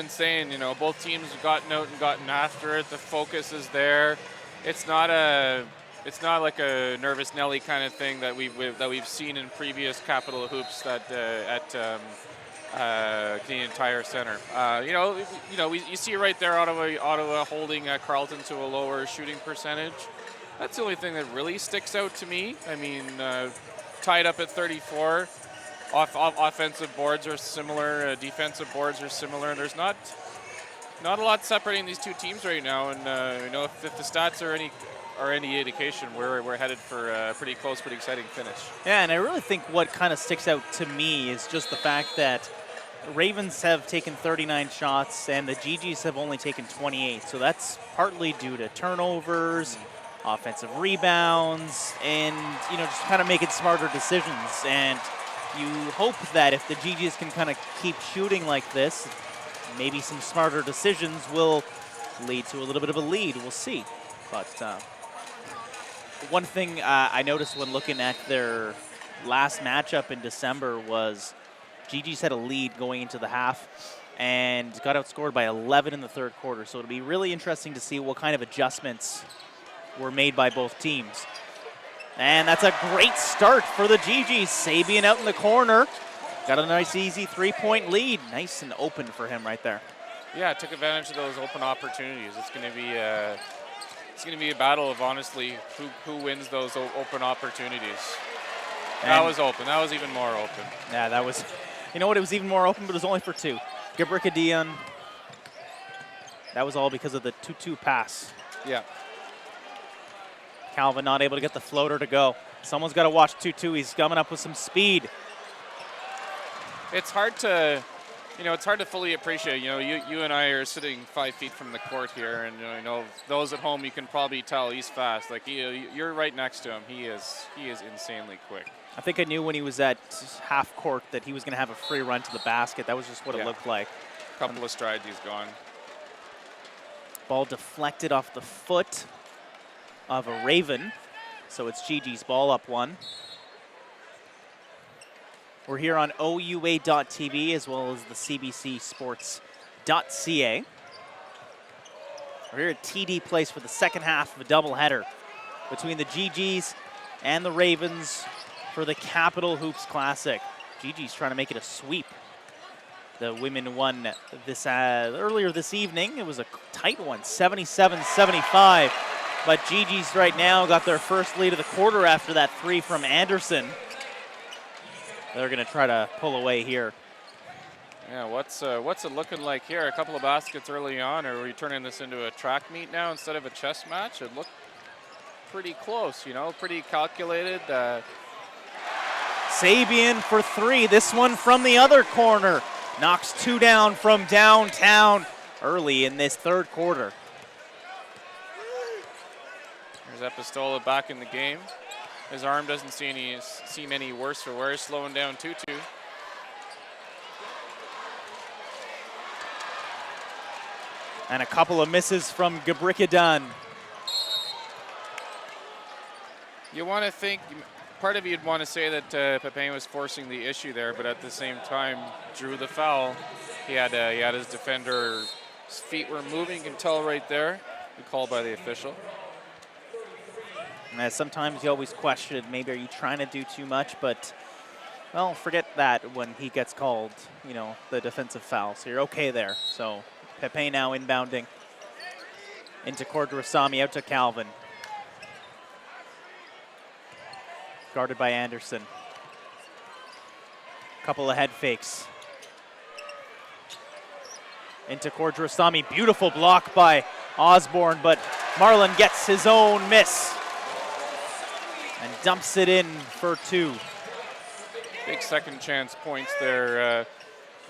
saying, both teams have gotten out and gotten after it. The focus is there. It's not like a nervous Nelly kind of thing that we've seen in previous Capitale hoops at Canadian Tire Center. You see right there Ottawa holding Carleton to a lower shooting percentage. That's the only thing that really sticks out to me. I mean, tied up at 34. Offensive boards are similar. Defensive boards are similar. There's not a lot separating these two teams right now. And if the stats are any indication, we're headed for a pretty close, pretty exciting finish. Yeah, and I really think what kind of sticks out to me is just the fact that Ravens have taken 39 shots and the GGs have only taken 28. So that's partly due to turnovers, offensive rebounds, and just kind of making smarter decisions. And you hope that if the GGs can kind of keep shooting like this, maybe some smarter decisions will lead to a little bit of a lead. We'll see. But one thing I noticed when looking at their last matchup in December was GGs had a lead going into the half and got outscored by 11 in the third quarter. So it'll be really interesting to see what kind of adjustments were made by both teams. And that's a great start for the GGs. Sabian out in the corner. Got a nice, easy three-point lead. Nice and open for him right there. Yeah, took advantage of those open opportunities. It's going to be a battle of, honestly, who wins those open opportunities. And that was open. That was even more open. Yeah, that was. You know what? It was even more open, but it was only for two. Gabricadian. That was all because of the 2-2 pass. Yeah. Calvin not able to get the floater to go. Someone's got to watch 2-2. He's coming up with some speed. It's hard to fully appreciate. You and I are sitting 5 feet from the court here, and those at home, you can probably tell he's fast. Like you're right next to him. He is insanely quick. I think I knew when he was at half court that he was going to have a free run to the basket. That was just what it looked like. A couple of strides, he's gone. Ball deflected off the foot of a Raven. So it's GG's ball up one. We're here on OUA.TV as well as the CBC Sports.ca. We're here at TD Place for the second half of a doubleheader between the GGs and the Ravens for the Capitale Hoops Classic. GG's trying to make it a sweep. The women won this earlier this evening. It was a tight one, 77-75. But GG's right now got their first lead of the quarter after that three from Anderson. They're going to try to pull away here. Yeah, what's it looking like here? A couple of baskets early on. Are we turning this into a track meet now instead of a chess match? It looked pretty close, pretty calculated. Sabian for three. This one from the other corner. Knocks two down from downtown early in this third quarter. There's Epistola back in the game. His arm doesn't seem any worse for wear, slowing down 2-2. And a couple of misses from Gabricadian. You want to think, part of you'd want to say that Pepin was forcing the issue there, but at the same time, drew the foul. He had his defender's feet were moving. You can tell right there. Good call by the official. And sometimes you always question, maybe are you trying to do too much, but, well, forget that when he gets called, the defensive foul. So you're okay there. So Pepe now inbounding into Cordrasami, out to Calvin. Guarded by Anderson. Couple of head fakes. Into Cordrasami, beautiful block by Osborne, but Marlin gets his own miss and dumps it in for two. Big second chance points there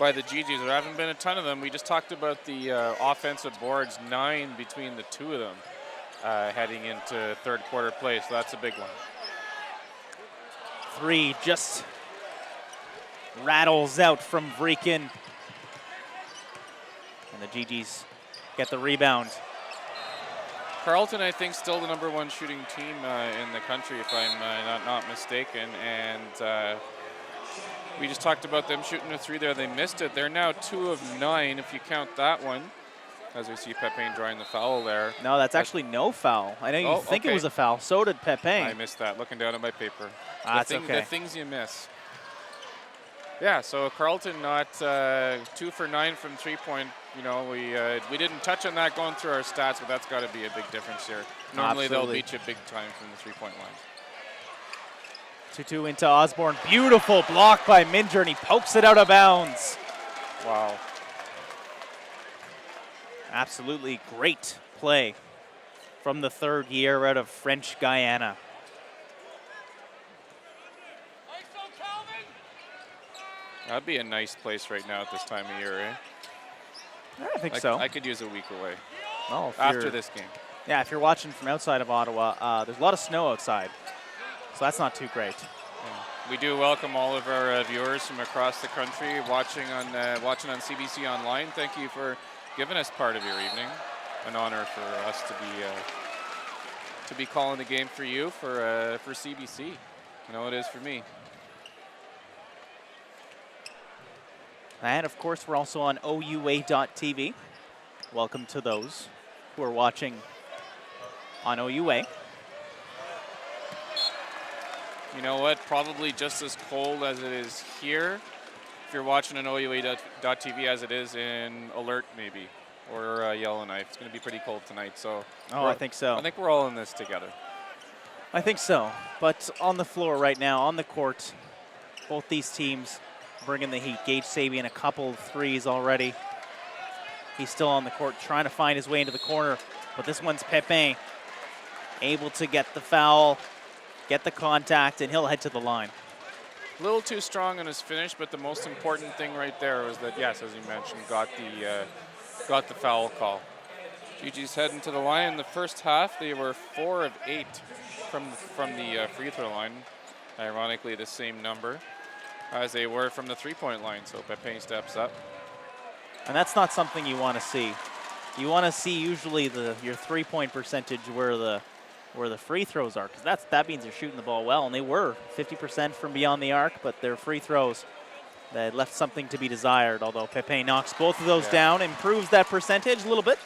by the GGs. There haven't been a ton of them. We just talked about the offensive boards, 9 between the two of them heading into third quarter play, so that's a big one. Three just rattles out from Vreekin. And the GGs get the rebound. Carleton, I think, still the #1 shooting team in the country, if I'm not mistaken. And we just talked about them shooting a 3 there. They missed it. They're now 2 of 9, if you count that one, as we see Pepin drawing the foul there. No, that's actually no foul. I know you think it was a foul. So did Pepin. I missed that, looking down at my paper. That's okay. The things you miss. Yeah, so Carleton not 2 for 9 from 3-point. You know, we didn't touch on that going through our stats, but that's got to be a big difference here. Normally they'll beat you big time from the 3-point line. 2-2 into Osborne. Beautiful block by Minger, and he pokes it out of bounds. Wow. Absolutely great play from the third year out of French Guiana. That'd be a nice place right now at this time of year, eh? I think so. I could use a week away well, after this game. Yeah, if you're watching from outside of Ottawa, there's a lot of snow outside, so that's not too great. Yeah. We do welcome all of our viewers from across the country watching on CBC Online. Thank you for giving us part of your evening. An honor for us to be calling the game for you for CBC. You know, it is for me. And of course, we're also on OUA.tv. Welcome to those who are watching on OUA. You know what? Probably just as cold as it is here if you're watching on OUA.tv as it is in Alert, maybe, or Yellowknife. It's going to be pretty cold tonight. So. I think so. I think we're all in this together. I think so. But on the floor right now, on the court, both these teams bringing the heat. Gage Sabian a couple of threes already. He's still on the court trying to find his way into the corner, but this one's Pepin able to get the foul, get the contact, and he'll head to the line. A little too strong on his finish, but the most important thing right there was that, yes, as you mentioned, got the foul call. GG's heading to the line. In the first half, they were 4 of 8 from the free throw line. Ironically, the same number as they were from the 3-point line. So Pepin steps up. And that's not something you want to see. You want to see usually your 3-point percentage where the free throws are, because that means they're shooting the ball well, and they were 50% from beyond the arc, but their free throws that left something to be desired. Although Pepin knocks both of those down, improves that percentage a little bit.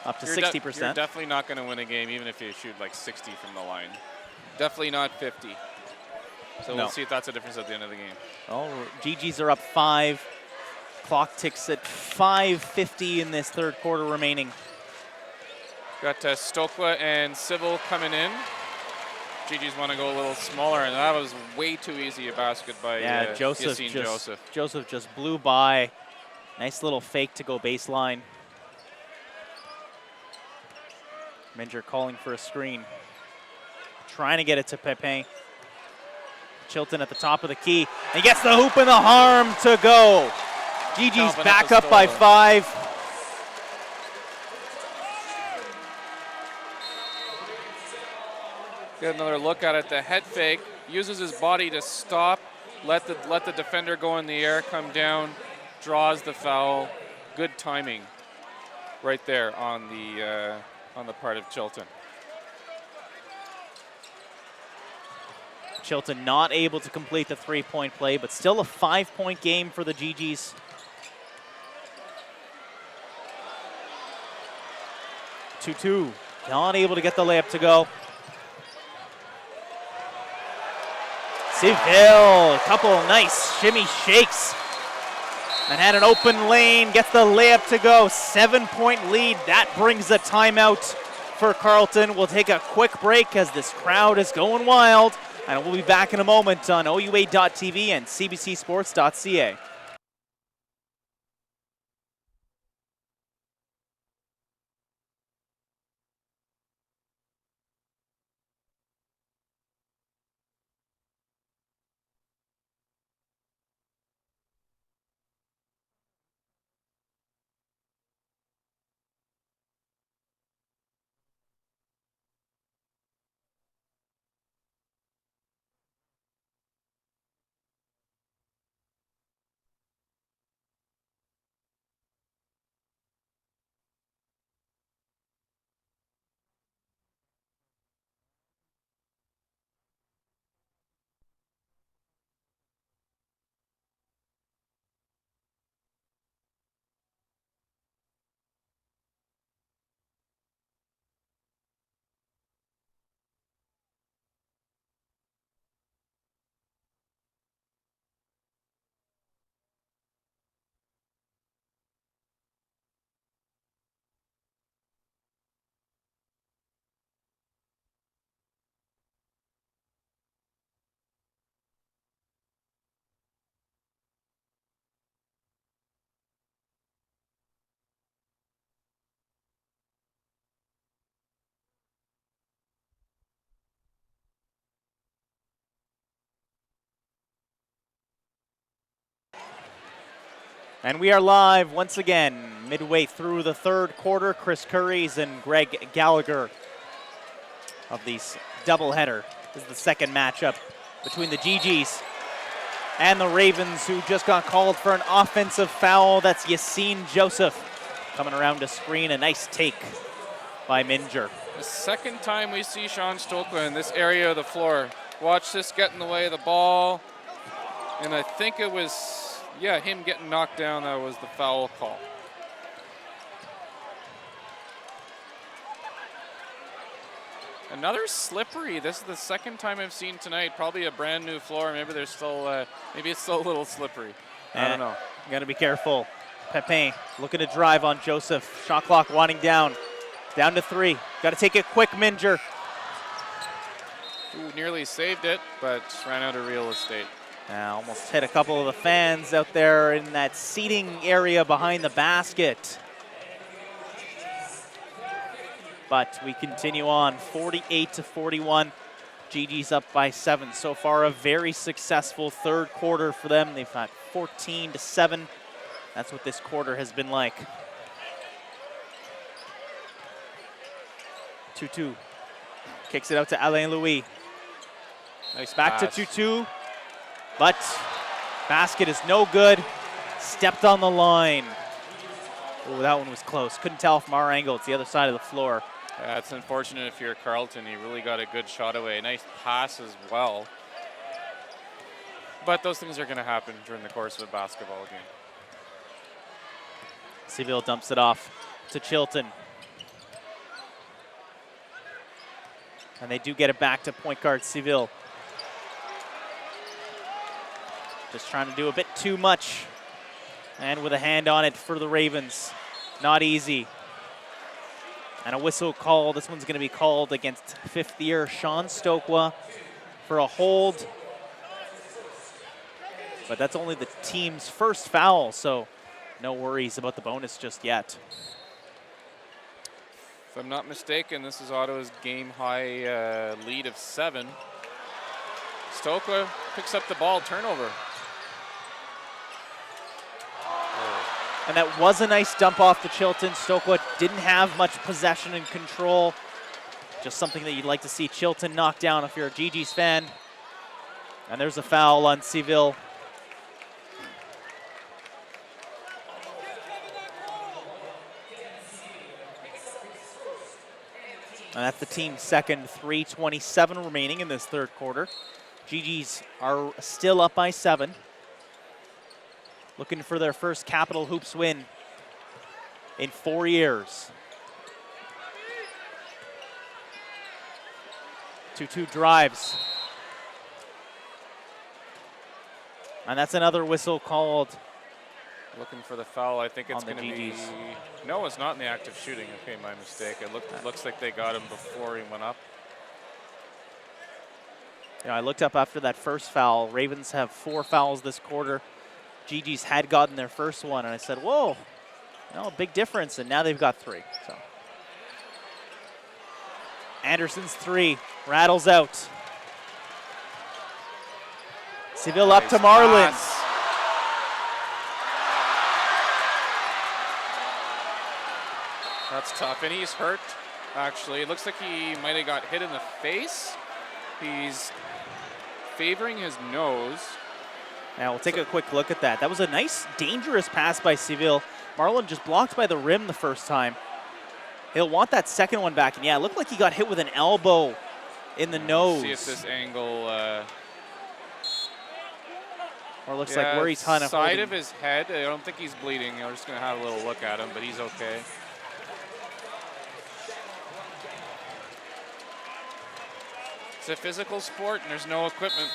Up to 60%. You're definitely not going to win a game even if you shoot like 60 from the line. Definitely not 50. So we'll see if that's a difference at the end of the game. Oh, GGs are up 5. Clock ticks at 5:50 in this third quarter remaining. Got Stokla and Civil coming in. GGs want to go a little smaller, and that was way too easy a basket by Joseph just blew by. Nice little fake to go baseline. Minger calling for a screen. Trying to get it to Pepin. Chilton at the top of the key. He gets the hoop and the harm to go. GG's back up by 5. Get another look at it. The head fake, uses his body to stop, let the defender go in the air, come down, draws the foul. Good timing right there on the part of Chilton. Chilton not able to complete the 3-point play, but still a 5-point game for the GGs. 2-2, not able to get the layup to go. Seville, a couple nice shimmy shakes and had an open lane, gets the layup to go. 7-point lead, that brings a timeout for Carleton. We'll take a quick break as this crowd is going wild. And we'll be back in a moment on OUA.tv and CBCSports.ca. And we are live once again, midway through the third quarter. Chris Curries and Greg Gallagher of the doubleheader. This is the second matchup between the GGs and the Ravens, who just got called for an offensive foul. That's Yassine Joseph coming around to screen. A nice take by Minger. The second time we see Sean Stokely in this area of the floor. Watch this get in the way of the ball. And I think it was, yeah, him getting knocked down. That was the foul call. Another slippery. This is the second time I've seen tonight. Probably a brand new floor. Maybe there's still, maybe it's still a little slippery. I don't know. Got to be careful. Pepin looking to drive on Joseph. Shot clock winding down. Down to 3. Got to take it quick, Minger. Ooh, nearly saved it, but ran out of real estate. Almost hit a couple of the fans out there in that seating area behind the basket. But we continue on, 48-41. GG's up by 7. So far, a very successful third quarter for them. They've got 14-7. That's what this quarter has been like. 2-2. Kicks it out to Alain Louis. Nice Back pass. to 2-2. But basket is no good. Stepped on the line. Oh, that one was close. Couldn't tell from our angle. It's the other side of the floor. Yeah, it's unfortunate if you're Carleton. He really got a good shot away. Nice pass as well. But those things are going to happen during the course of a basketball game. Seville dumps it off to Chilton. And they do get it back to point guard Seville. Just trying to do a bit too much. And with a hand on it for the Ravens. Not easy. And a whistle call. This one's going to be called against fifth-year Sean Stokely for a hold. But that's only the team's first foul, so no worries about the bonus just yet. If I'm not mistaken, this is Ottawa's game-high lead of 7. Stokely picks up the ball, turnover. And that was a nice dump off to Chilton. Stokely didn't have much possession and control. Just something that you'd like to see Chilton knock down if you're a GG's fan. And there's a foul on Seville. And that's the team's second. 3:27 remaining in this third quarter. GG's are still up by 7. Looking for their first Capitale Hoops win in 4 years. 2-2 drives. And that's another whistle called. Looking for the foul. I think it's On the going to be. GGs. No, it's not in the active shooting. Okay, my mistake. It looks like they got him before he went up. I looked up after that first foul. Ravens have 4 fouls this quarter. GG's had gotten their first one, and I said, whoa, big difference, and now they've got 3. So Anderson's 3 rattles out. Seville up to Marlin. Pass. That's tough, and he's hurt, actually. It looks like he might have got hit in the face. He's favoring his nose. Now we'll take a quick look at that. That was a nice, dangerous pass by Seville. Marlin just blocked by the rim the first time. He'll want that second one back. And yeah, it looked like he got hit with an elbow in the nose. See if this angle. Or looks like where he's kind of side of his head. I don't think he's bleeding. We're just going to have a little look at him, but he's okay. It's a physical sport, and there's no equipment.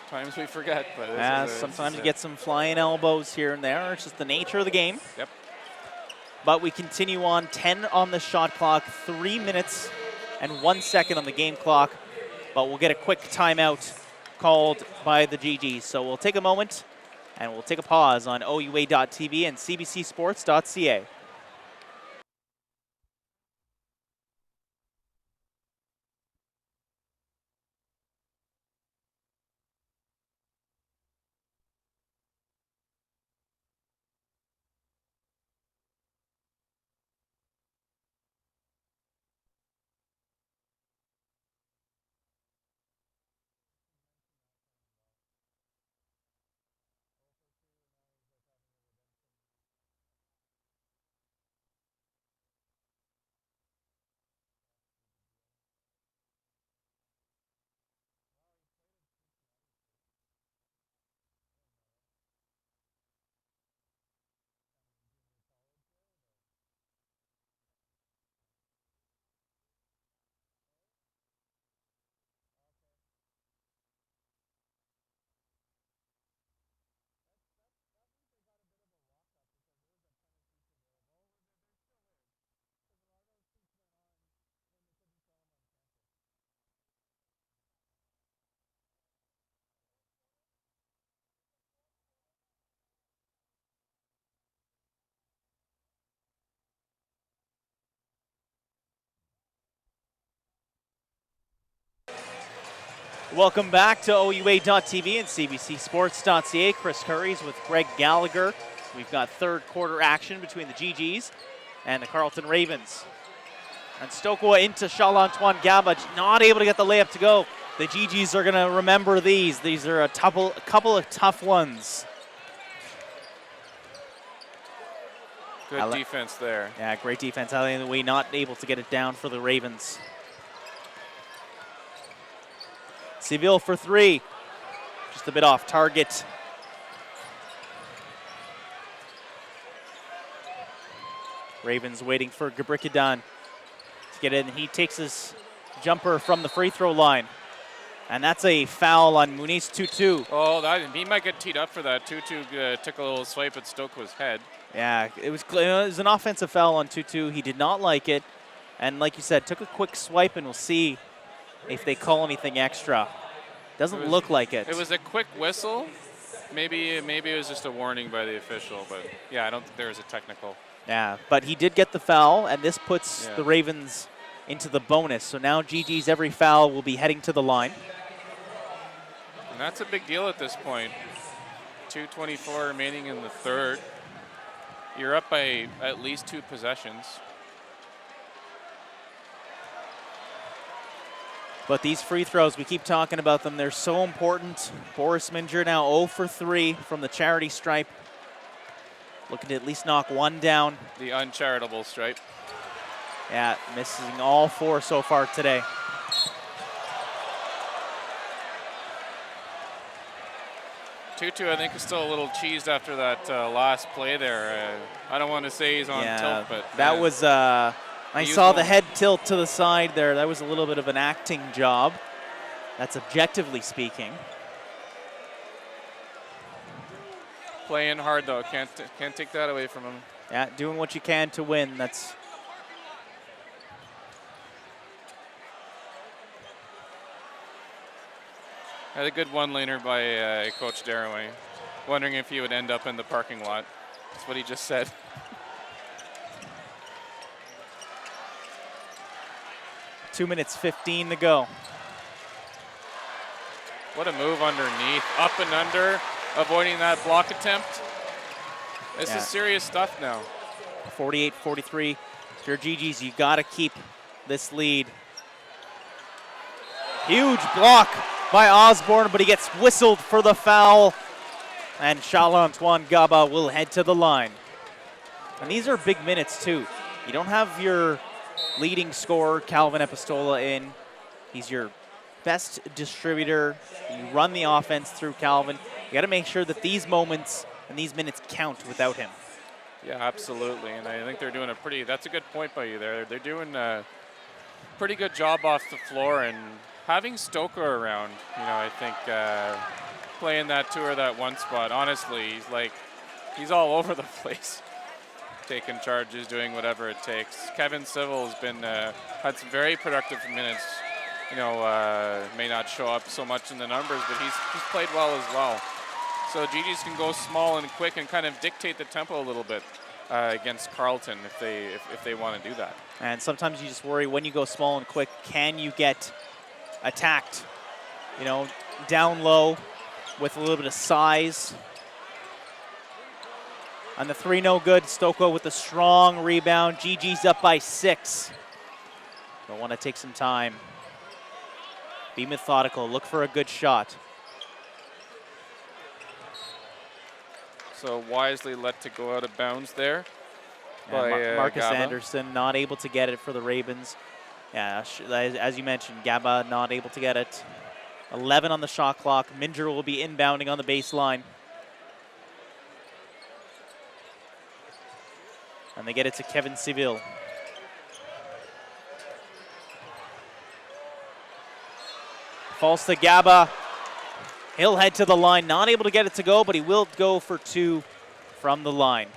Sometimes we forget, but sometimes you get some flying elbows here and there. It's just the nature of the game. Yep. But we continue on. 10 on the shot clock, 3 minutes and 1 second on the game clock. But we'll get a quick timeout called by the GGs. So we'll take a moment and we'll take a pause on OUA.TV and CBCSports.ca. Welcome back to OUA.TV and CBCSports.ca. Chris Curries with Greg Gallagher. We've got third quarter action between the GGs and the Carleton Ravens. And Stokoe into Charles-Antoine Gaba, not able to get the layup to go. The GGs are going to remember these. These are a couple of tough ones. Good defense there. Yeah, great defense. We not able to get it down for the Ravens. Seville for three. Just a bit off target. Ravens waiting for Gabrikadan to get in. He takes his jumper from the free throw line. And that's a foul on Muniz Tutu. Oh, he might get teed up for that. Tutu took a little swipe at Stokoe's head. Yeah, it was an offensive foul on Tutu. He did not like it. And like you said, took a quick swipe, and we'll see if they call anything extra. Doesn't look like it. It was a quick whistle. Maybe it was just a warning by the official, but yeah, I don't think there was a technical. Yeah, but he did get the foul, and this puts the Ravens into the bonus. So now GG's every foul will be heading to the line. And that's a big deal at this point. 2:24 remaining in the third. You're up by at least 2 possessions. But these free throws, we keep talking about them. They're so important. Boris Minger now 0 for 3 from the charity stripe. Looking to at least knock one down. The uncharitable stripe. Yeah, missing all 4 so far today. Tutu, I think, is still a little cheesed after that last play there. I don't want to say he's on tilt, but that was. I saw the head tilt to the side there. That was a little bit of an acting job. That's objectively speaking. Playing hard though, can't take that away from him. Yeah, doing what you can to win. That's. Had a good one-laner by Coach Darraway. Wondering if he would end up in the parking lot. That's what he just said. Two minutes 15 to go. What a move underneath. Up and under, avoiding that block attempt. This is serious stuff now. 48-43. If you're GG's, you got to keep this lead. Huge block by Osborne, but he gets whistled for the foul. And Charles-Antoine Gaba will head to the line. And these are big minutes, too. You don't have your leading scorer, Calvin Epistola, in. He's your best distributor. You run the offense through Calvin. You got to make sure that these moments and these minutes count without him. Yeah, absolutely. And I think they're doing that's a good point by you there. They're doing a pretty good job off the floor, and having Stokoe around, I think playing that 2 or that 1 spot, honestly, he's all over the place. Taking charges, doing whatever it takes. Kevin Civil has been had some very productive minutes. May not show up so much in the numbers, but he's played well as well. So GG's can go small and quick and kind of dictate the tempo a little bit against Carleton if they want to do that. And sometimes you just worry when you go small and quick, can you get attacked? Down low with a little bit of size. On the 3, no good. Stokoe with a strong rebound. GG's up by 6. Don't want to take some time. Be methodical. Look for a good shot. So wisely let to go out of bounds there. By Marcus Gaba. Anderson not able to get it for the Ravens. Yeah, as you mentioned, Gaba not able to get it. 11 on the shot clock. Minger will be inbounding on the baseline. And they get it to Kevin Seville. Falls to Gaba. He'll head to the line. Not able to get it to go, but he will go for 2 from the line.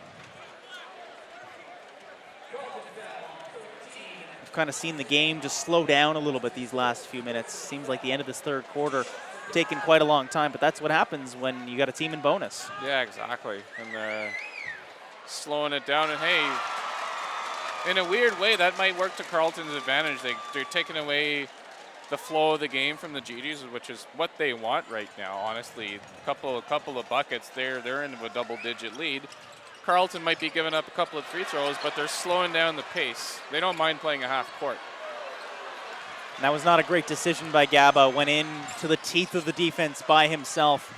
We've kind of seen the game just slow down a little bit these last few minutes. Seems like the end of this third quarter taking quite a long time, but that's what happens when you got a team in bonus. Yeah, exactly. And slowing it down, and hey, in a weird way, that might work to Carleton's advantage. They're taking away the flow of the game from the GGs, which is what they want right now. Honestly, a couple of buckets, they're into a double-digit lead. Carleton might be giving up a couple of free throws, but they're slowing down the pace. They don't mind playing a half court. And that was not a great decision by Gaba. Went into the teeth of the defense by himself.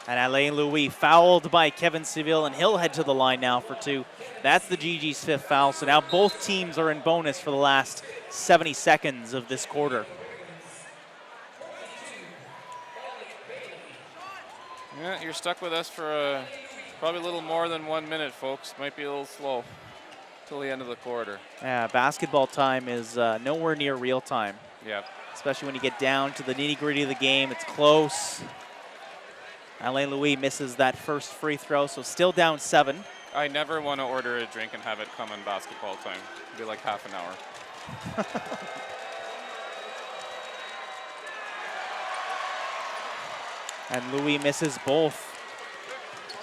And Alain Louis fouled by Kevin Seville, and he'll head to the line now for 2. That's the GG's 5th foul. So now both teams are in bonus for the last 70 seconds of this quarter. Yeah, you're stuck with us for probably a little more than 1 minute, folks. Might be a little slow till the end of the quarter. Yeah, basketball time is nowhere near real time. Yep. Especially when you get down to the nitty-gritty of the game. It's close. Alain Louis misses that first free throw, so still down 7. I never want to order a drink and have it come in basketball time. It'd be like half an hour. And Louis misses both.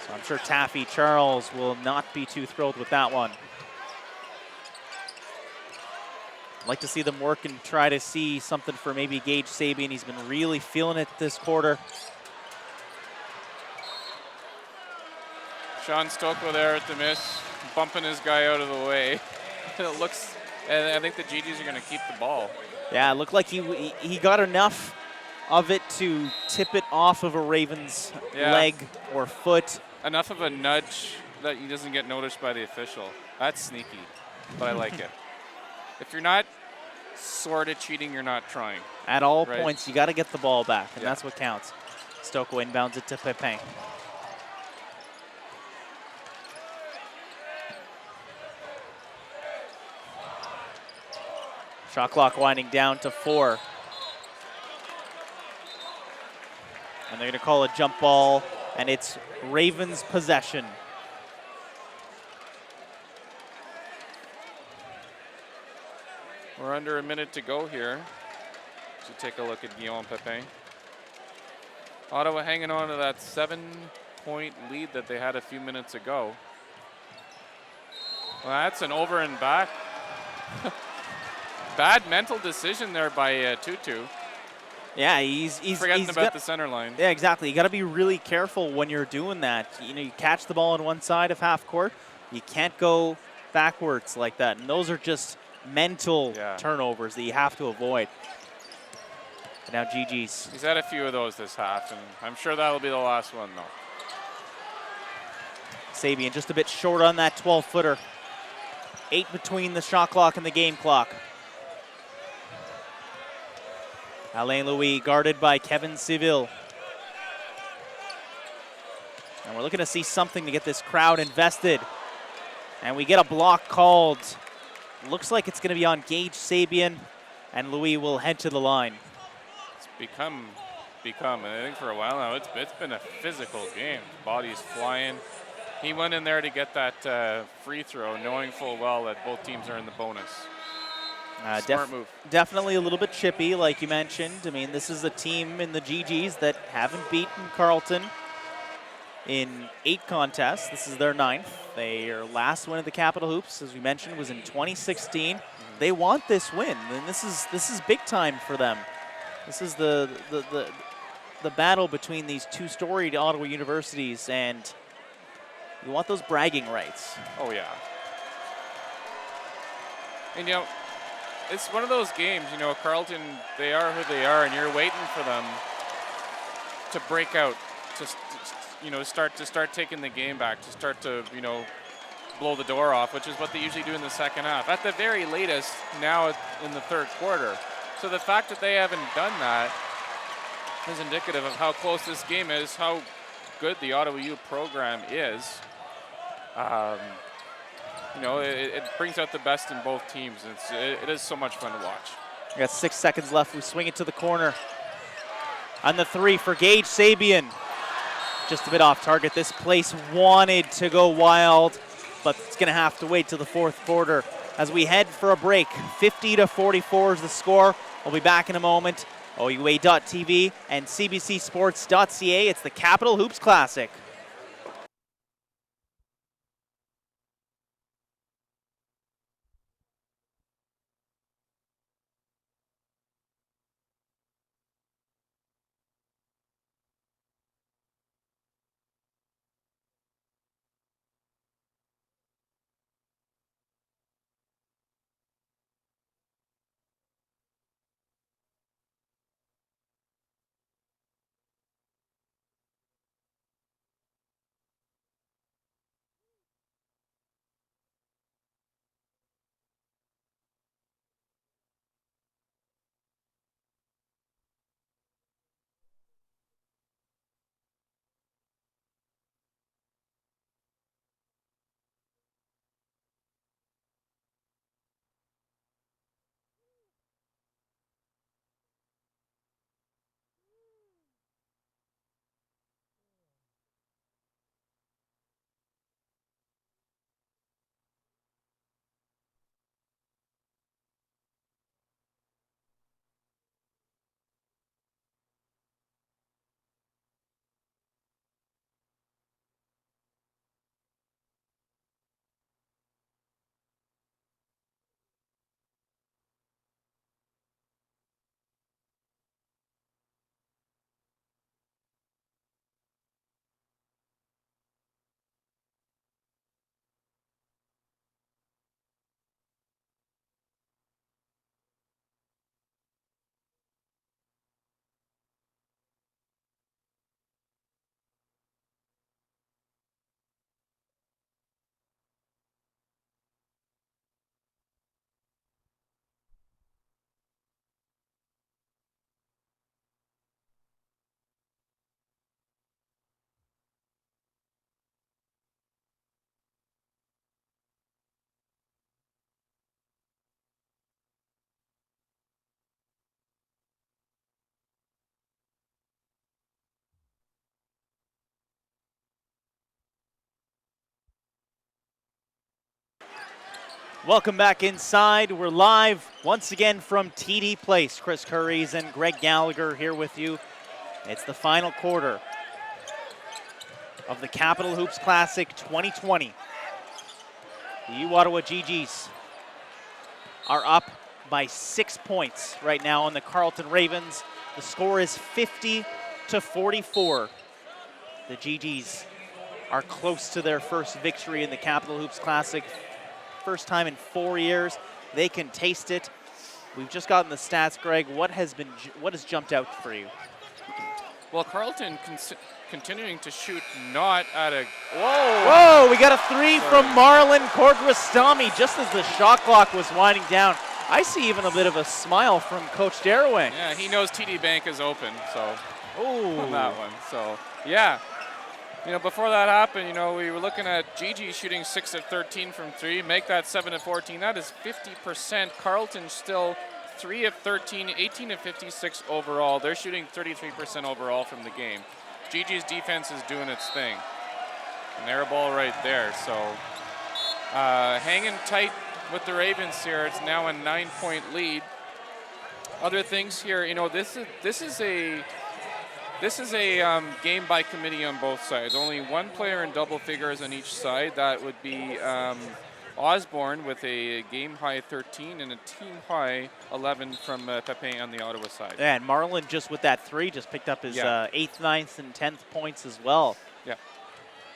So I'm sure Taffy Charles will not be too thrilled with that one. I'd like to see them work and try to see something for maybe Gage Sabian. He's been really feeling it this quarter. Sean Stockwell there at the miss, bumping his guy out of the way. It looks, and I think the GGs are going to keep the ball. Yeah, it looked like he got enough of it to tip it off of a Ravens leg or foot. Enough of a nudge that he doesn't get noticed by the official. That's sneaky, but I like it. If you're not sort of cheating, you're not trying. At all points, you got to get the ball back, and Yeah. that's what counts. Stockwell inbounds it to Pepin. Shot clock winding down to 4. And they're going to call a jump ball, and it's Ravens possession. We're under a minute to go here. So take a look at Guillaume Pepin. Ottawa hanging on to that 7-point lead that they had a few minutes ago. Well, that's an over and back. Bad mental decision there by Tutu. Yeah, he's forgetting about the center line. Yeah, exactly. You got to be really careful when you're doing that. You know, you catch the ball on one side of half court, you can't go backwards like that. And those are just mental turnovers that you have to avoid. And now GG's. He's had a few of those this half, and I'm sure that'll be the last one, though. Sabian just a bit short on that 12-footer. 8 between the shot clock and the game clock. Alain Louis guarded by Kevin Seville. And we're looking to see something to get this crowd invested. And we get a block called. Looks like it's going to be on Gage Sabian, and Louis will head to the line. It's become, and I think for a while now, it's been a physical game. Body's flying. He went in there to get that free throw, knowing full well that both teams are in the bonus. Smart move. Definitely a little bit chippy, like you mentioned. I mean, this is a team in the GGs that haven't beaten Carleton in 8 contests. This is their 9th. Their last win at the Capitale Hoops, as we mentioned, was in 2016. They want this win, and this is big time for them. This is the battle between these 2 storied Ottawa universities, and you want those bragging rights. Oh yeah. And you know, it's one of those games, you know, Carleton, they are who they are, and you're waiting for them to break out, to start taking the game back, to start to, you know, blow the door off, which is what they usually do in the second half. At the very latest, now in the third quarter. So the fact that they haven't done that is indicative of how close this game is, how good the Ottawa U program is. You know, it brings out the best in both teams. It is so much fun to watch. We got 6 seconds left. We swing it to the corner. On the 3 for Gage Sabian. Just a bit off target. This place wanted to go wild, but it's going to have to wait till the 4th quarter as we head for a break. 50-44 is the score. We'll be back in a moment. OUA.TV and CBCSports.ca. It's the Capitale Hoops Classic. Welcome back inside. We're live once again from TD Place. Chris Curries and Greg Gallagher here with you. It's the final quarter of the Capitale Hoops Classic 2020. The U-Ottawa GGs are up by 6 points right now on the Carleton Ravens. The score is 50-44. The GGs are close to their first victory in the Capitale Hoops Classic. First time in 4 years. They can taste it. We've just gotten the stats, Greg. What has jumped out for you? Well, Carleton continuing to shoot not at a... Whoa, we got a three from Marlon Cordrastami just as the shot clock was winding down. I see even a bit of a smile from Coach Darraway. Yeah, he knows TD Bank is open, so on that one. So, yeah. Before that happened, we were looking at GG shooting 6 of 13 from 3, make that 7 of 14. That is 50%. Carleton still 3 of 13, 18 of 56 overall. They're shooting 33% overall from the game. GG's defense is doing its thing. An air ball right there. So hanging tight with the Ravens here. It's now a 9-point lead. Other things here, this is a game by committee on both sides. Only one player in double figures on each side. That would be Osborne with a game-high 13 and a team-high 11 from Pepin on the Ottawa side. Yeah, and Marlon just with that three just picked up his 8th, 9th, and 10th points as well. Yeah.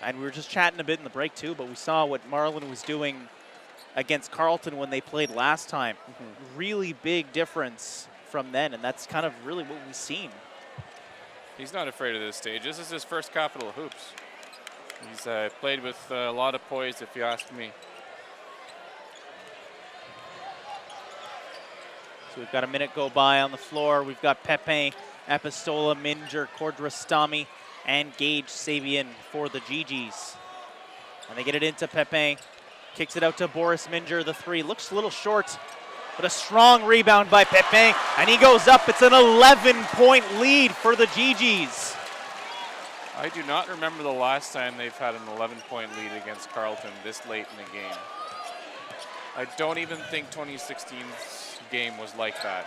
And we were just chatting a bit in the break too, but we saw what Marlon was doing against Carleton when they played last time. Really big difference from then, and that's kind of really what we've seen. He's not afraid of this stage. This is his first Capitale Hoops. He's played with a lot of poise, if you ask me. So we've got a minute go by on the floor. We've got Pepin, Epistola, Minger, Cordrastami, and Gage Sabian for the GGs. And they get it into Pepin. Kicks it out to Boris Minger. The three looks a little short, but a strong rebound by Pepin, and he goes up. It's an 11-point lead for the GGs. I do not remember the last time they've had an 11-point lead against Carleton this late in the game. I don't even think 2016's game was like that.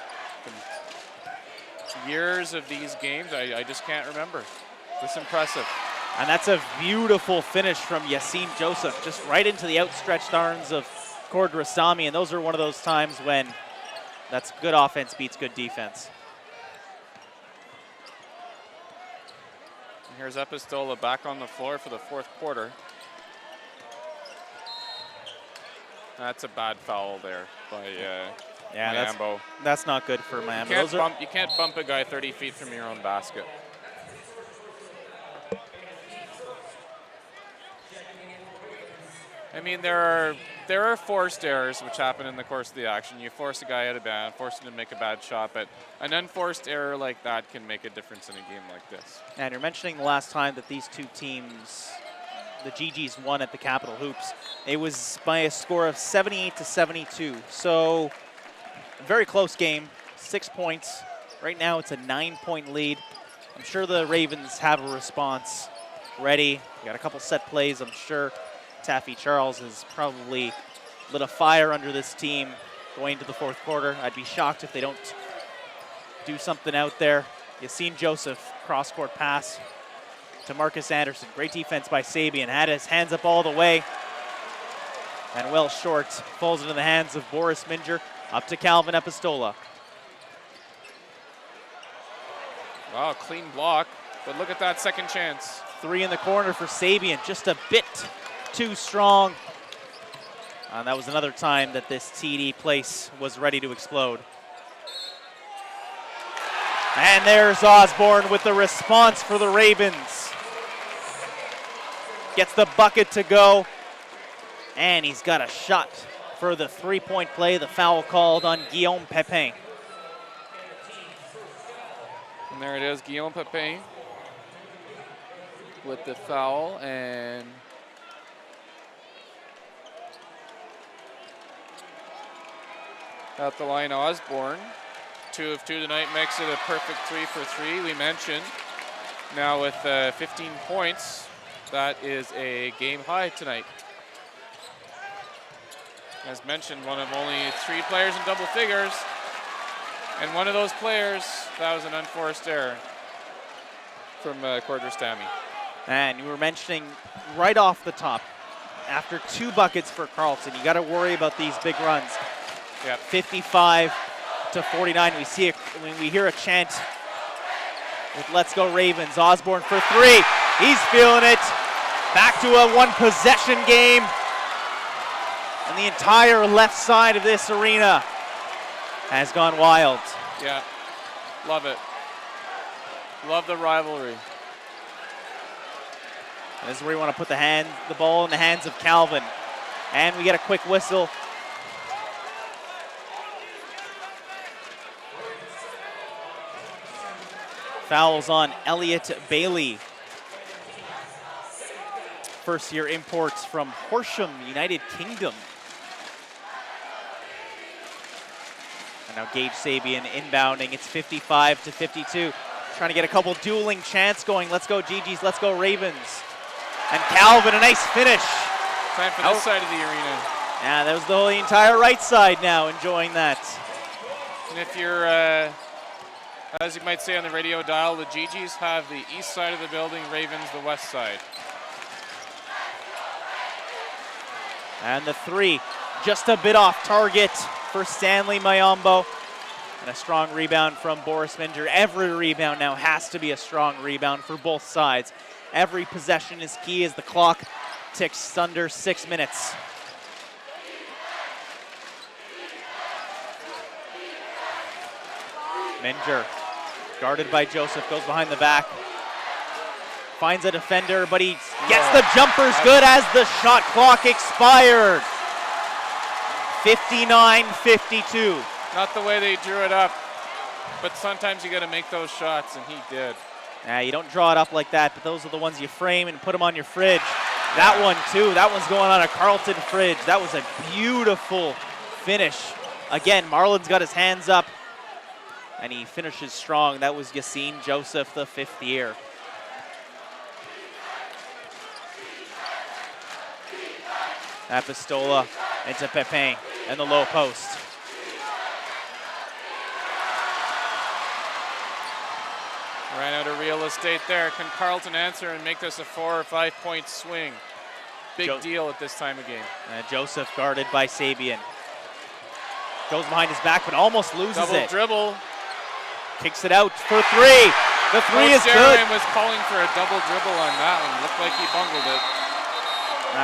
Years of these games, I just can't remember. It's impressive. And that's a beautiful finish from Yassine Joseph, just right into the outstretched arms of Cordrastami, and those are one of those times when that's good offense beats good defense. And here's Epistola back on the floor for the fourth quarter. That's a bad foul there by Miambo. That's not good for Miambo. You can't bump a guy 30 feet from your own basket. I mean, there are forced errors which happen in the course of the action. You force a guy out of bounds, force him to make a bad shot, but an unforced error like that can make a difference in a game like this. And you're mentioning the last time that these two teams, the GGs, won at the Capitale Hoops. It was by a score of 78-72. So, very close game, 6 points. Right now it's a 9-point lead. I'm sure the Ravens have a response ready. We got a couple set plays, I'm sure. Taffy Charles has probably lit a fire under this team going into the fourth quarter. I'd be shocked if they don't do something out there. Yassine Joseph, cross-court pass to Marcus Anderson. Great defense by Sabian. Had his hands up all the way. And well short. Falls into the hands of Boris Minger. Up to Calvin Epistola. Wow, clean block. But look at that second chance. Three in the corner for Sabian. Just a bit too strong. And that was another time that this TD Place was ready to explode. And there's Osborne with the response for the Ravens. Gets the bucket to go. And he's got a shot for the three-point play. The foul called on Guillaume Pepin. And there it is, Guillaume Pepin with the foul, and at the line, Osborne. 2 of 2 tonight makes it a perfect 3 for 3. We mentioned now with 15 points, that is a game high tonight. As mentioned, one of only 3 players in double figures. And one of those players, that was an unforced error from Cordrestami. And you were mentioning right off the top, after 2 buckets for Carleton, you got to worry about these big runs. Yep. 55 to 49. We see we hear a chant with "Let's Go Ravens." Osborne for 3. He's feeling it. Back to a 1 possession game. And the entire left side of this arena has gone wild. Yeah, love it. Love the rivalry. This is where you want to put the ball in the hands of Calvin. And we get a quick whistle. Fouls on Elliot Bailey. First-year imports from Horsham, United Kingdom. And now Gage Sabian inbounding. It's 55 to 52. Trying to get a couple dueling chants going. Let's go GGs, let's go Ravens. And Calvin, a nice finish. Time for this side of the arena. Yeah, that was the entire right side now enjoying that. And if you're, as you might say on the radio dial, the GGs have the east side of the building, Ravens the west side. And the 3, just a bit off target for Stanley Mayombo. And a strong rebound from Boris Minger. Every rebound now has to be a strong rebound for both sides. Every possession is key as the clock ticks under 6 minutes. Minger, guarded by Joseph, goes behind the back. Finds a defender, but he gets the jumpers good as the shot clock expired. 59-52. Not the way they drew it up, but sometimes you got to make those shots, and he did. Yeah, you don't draw it up like that, but those are the ones you frame and put them on your fridge. That one too, that one's going on a Carleton fridge. That was a beautiful finish. Again, Marlon's got his hands up, and he finishes strong. That was Yassine Joseph, the 5th year. Apostola into Pepin and the low post. Ran out of real estate there. Can Carleton answer and make this a 4 or 5 point swing? Big deal at this time of game. Joseph guarded by Sabian. Goes behind his back, but almost loses Double it. dribble. Kicks it out for 3. The 3 is good. Darren was calling for a double dribble on that one. Looked like he bungled it.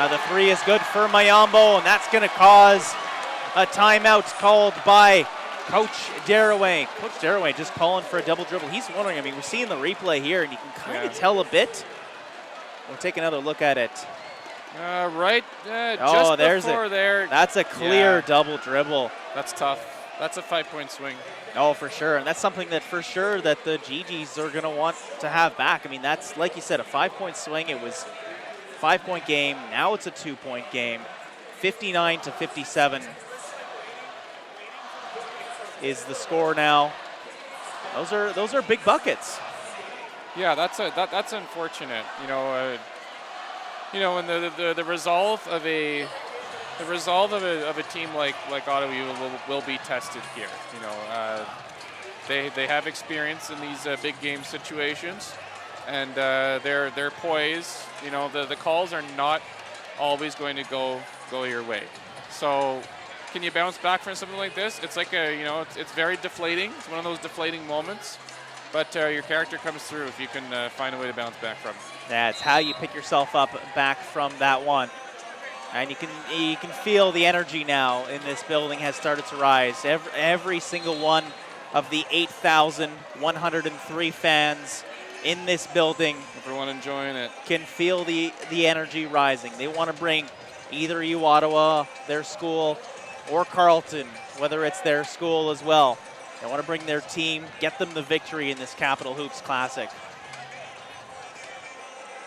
The 3 is good for Mayombo, and that's going to cause a timeout called by Coach Darraway. Coach Darraway just calling for a double dribble. He's wondering, I mean, we're seeing the replay here, and you can kind of tell a bit. We'll take another look at it. Just before there. That's a clear double dribble. That's tough. That's a 5 point swing. Oh, for sure. And that's something that for sure that the GGs are going to want to have back. I mean, that's, like you said, a 5 point swing. It was a 5 point game. Now it's a 2 point game. 59 to 57 is the score now. Those are big buckets. Yeah, that's unfortunate. When the resolve of a team like Ottawa will be tested here. They have experience in these big game situations, and their poise. The calls are not always going to go your way. So, can you bounce back from something like this? It's like it's very deflating. It's one of those deflating moments. But your character comes through if you can find a way to bounce back from it. That's how you pick yourself up back from that one. And you can feel the energy now in this building has started to rise. Every single one of the 8,103 fans in this building, everyone enjoying it, can feel the energy rising. They want to bring either Ottawa, their school, or Carleton, whether it's their school as well. They want to bring their team, get them the victory in this Capitale Hoops Classic.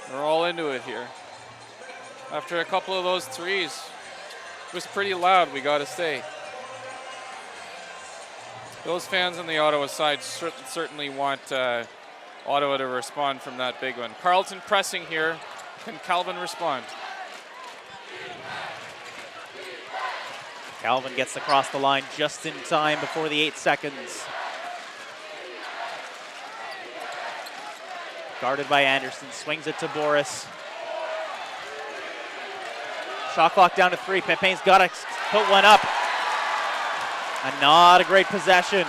They're all into it here. After a couple of those threes, it was pretty loud, we got to say. Those fans on the Ottawa side certainly want Ottawa to respond from that big one. Carleton pressing here. Can Calvin respond? Calvin gets across the line just in time before the 8 seconds. Guarded by Anderson, swings it to Boris. Shot clock down to 3. Pepin's got to put one up. And not a great possession.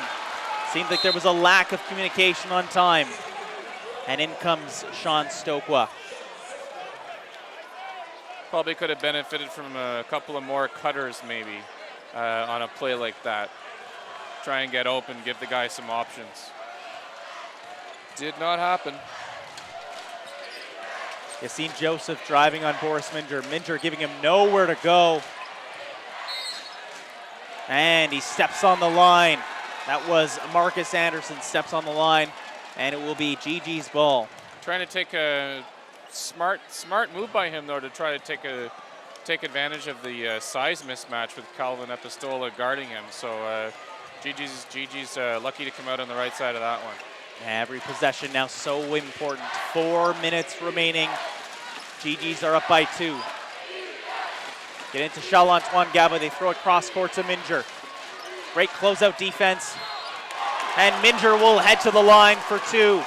Seems like there was a lack of communication on time. And in comes Sean Stokwa. Probably could have benefited from a couple of more cutters maybe on a play like that. Try and get open, give the guy some options. Did not happen. Yassine Joseph driving on Boris Minger. Minger giving him nowhere to go. And he steps on the line. That was Marcus Anderson steps on the line. And it will be Gigi's ball. Trying to take a smart move by him, though, to try to take advantage of the size mismatch with Calvin Epistola guarding him. So Gigi's lucky to come out on the right side of that one. Every possession now so important. 4 minutes remaining. GGs are up by 2. Get into Charles-Antoine Gaba. They throw it cross court to Minger. Great closeout defense. And Minger will head to the line for 2.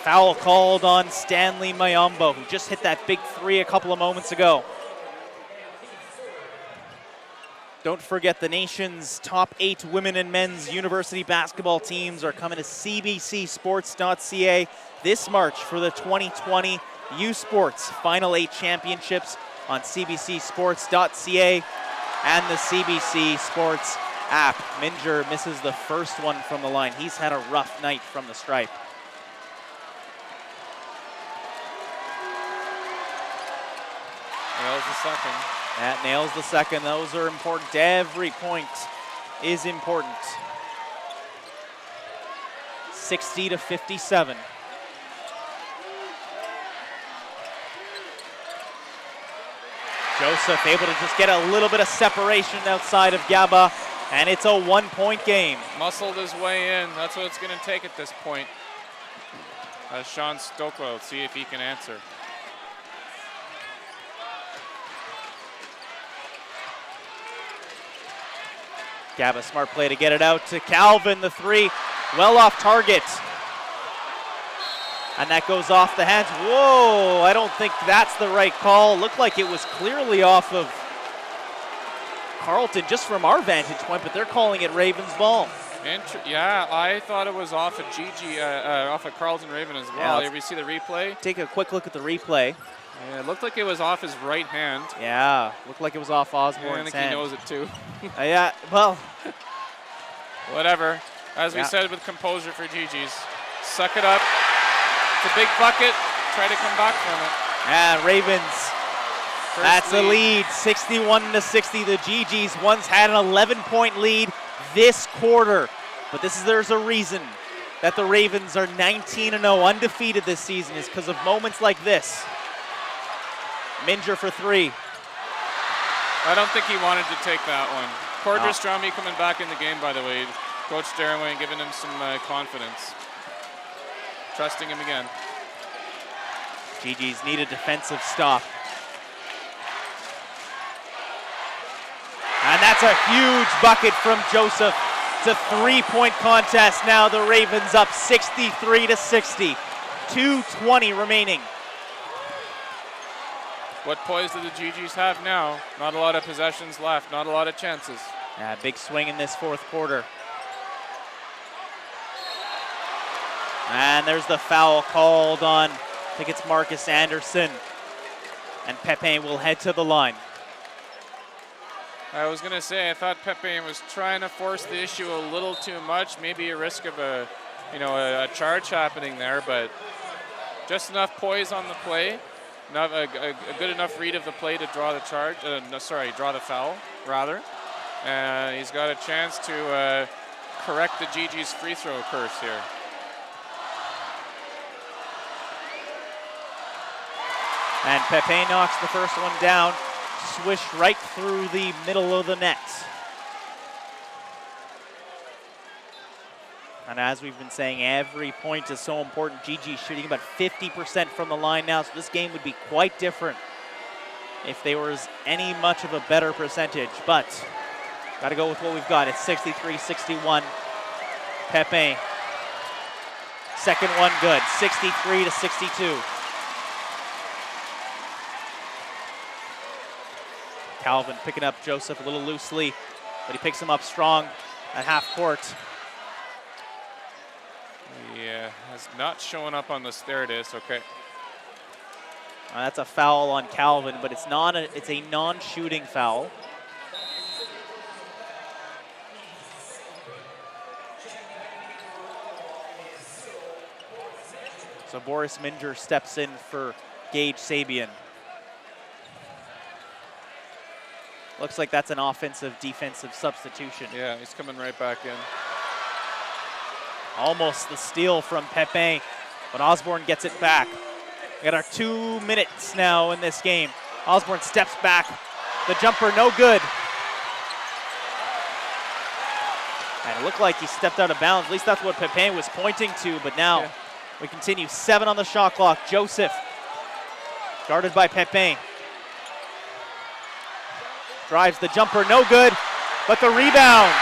Foul called on Stanley Mayombo, who just hit that big 3 a couple of moments ago. Don't forget the nation's top 8 women and men's university basketball teams are coming to cbcsports.ca this March for the 2020 U Sports Final 8 Championships on cbcsports.ca and the CBC Sports app. Minger misses the first one from the line. He's had a rough night from the stripe. Nails the second. That nails the second. Those are important. Every point is important. 60-57. Joseph able to just get a little bit of separation outside of Gaba, and it's a 1-point game. Muscled his way in. That's what it's going to take at this point. Sean Stokwa will see if he can answer. Gaba, smart play to get it out to Calvin, the 3, well off target. And that goes off the hands. Whoa, I don't think that's the right call. Looked like it was clearly off of Carleton just from our vantage point, but they're calling it Ravens ball. Yeah, I thought it was off of Gigi, off of Carleton Raven as well. Yeah, Here we see the replay. Take a quick look at the replay. Yeah, it looked like it was off his right hand. Yeah, looked like it was off Osborne's I think hand. he knows it too. Yeah, well. Whatever. As we said with composure for Gigi's. Suck it up. It's a big bucket. Try to come back from it. And Ravens, that's the lead, 61-60. The GGs once had an 11-point lead this quarter. But there's a reason that the Ravens are 19-0 undefeated this season is because of moments like this. Minger for 3. I don't think he wanted to take that one. Cordra-Strami coming back in the game, by the way. Coach Darrenway giving him some confidence. Trusting him again. GGs need a defensive stop. And that's a huge bucket from Joseph. It's a 3-point contest now. The Ravens up 63-60. 2:20 remaining. What poise do the GGs have now? Not a lot of possessions left, not a lot of chances. Yeah, big swing in this 4th quarter. And there's the foul called on, I think it's Marcus Anderson. And Pepin will head to the line. I was going to say, I thought Pepin was trying to force the issue a little too much. Maybe a risk of a charge happening there, but just enough poise on the play. Not a good enough read of the play to draw the charge. Draw the foul, rather. And he's got a chance to correct the GG's free throw curse here. And Pepin knocks the first one down, swished right through the middle of the net. And as we've been saying, every point is so important. GG shooting about 50% from the line now, so this game would be quite different if there was any much of a better percentage, but got to go with what we've got. It's 63-61. Pepe. Second one good, 63-62. Calvin picking up Joseph a little loosely, but he picks him up strong at half court. Yeah, has not showing up on this. There it is. Okay. That's a foul on Calvin, but it's a non-shooting foul. So Boris Minger steps in for Gage Sabian. Looks like that's an offensive-defensive substitution. Yeah, he's coming right back in. Almost the steal from Pepe, but Osborne gets it back. We got our 2 minutes now in this game. Osborne steps back. The jumper, no good. And it looked like he stepped out of bounds. At least that's what Pepe was pointing to, but now we continue. 7 on the shot clock. Joseph, guarded by Pepe. Drives the jumper, no good, but the rebound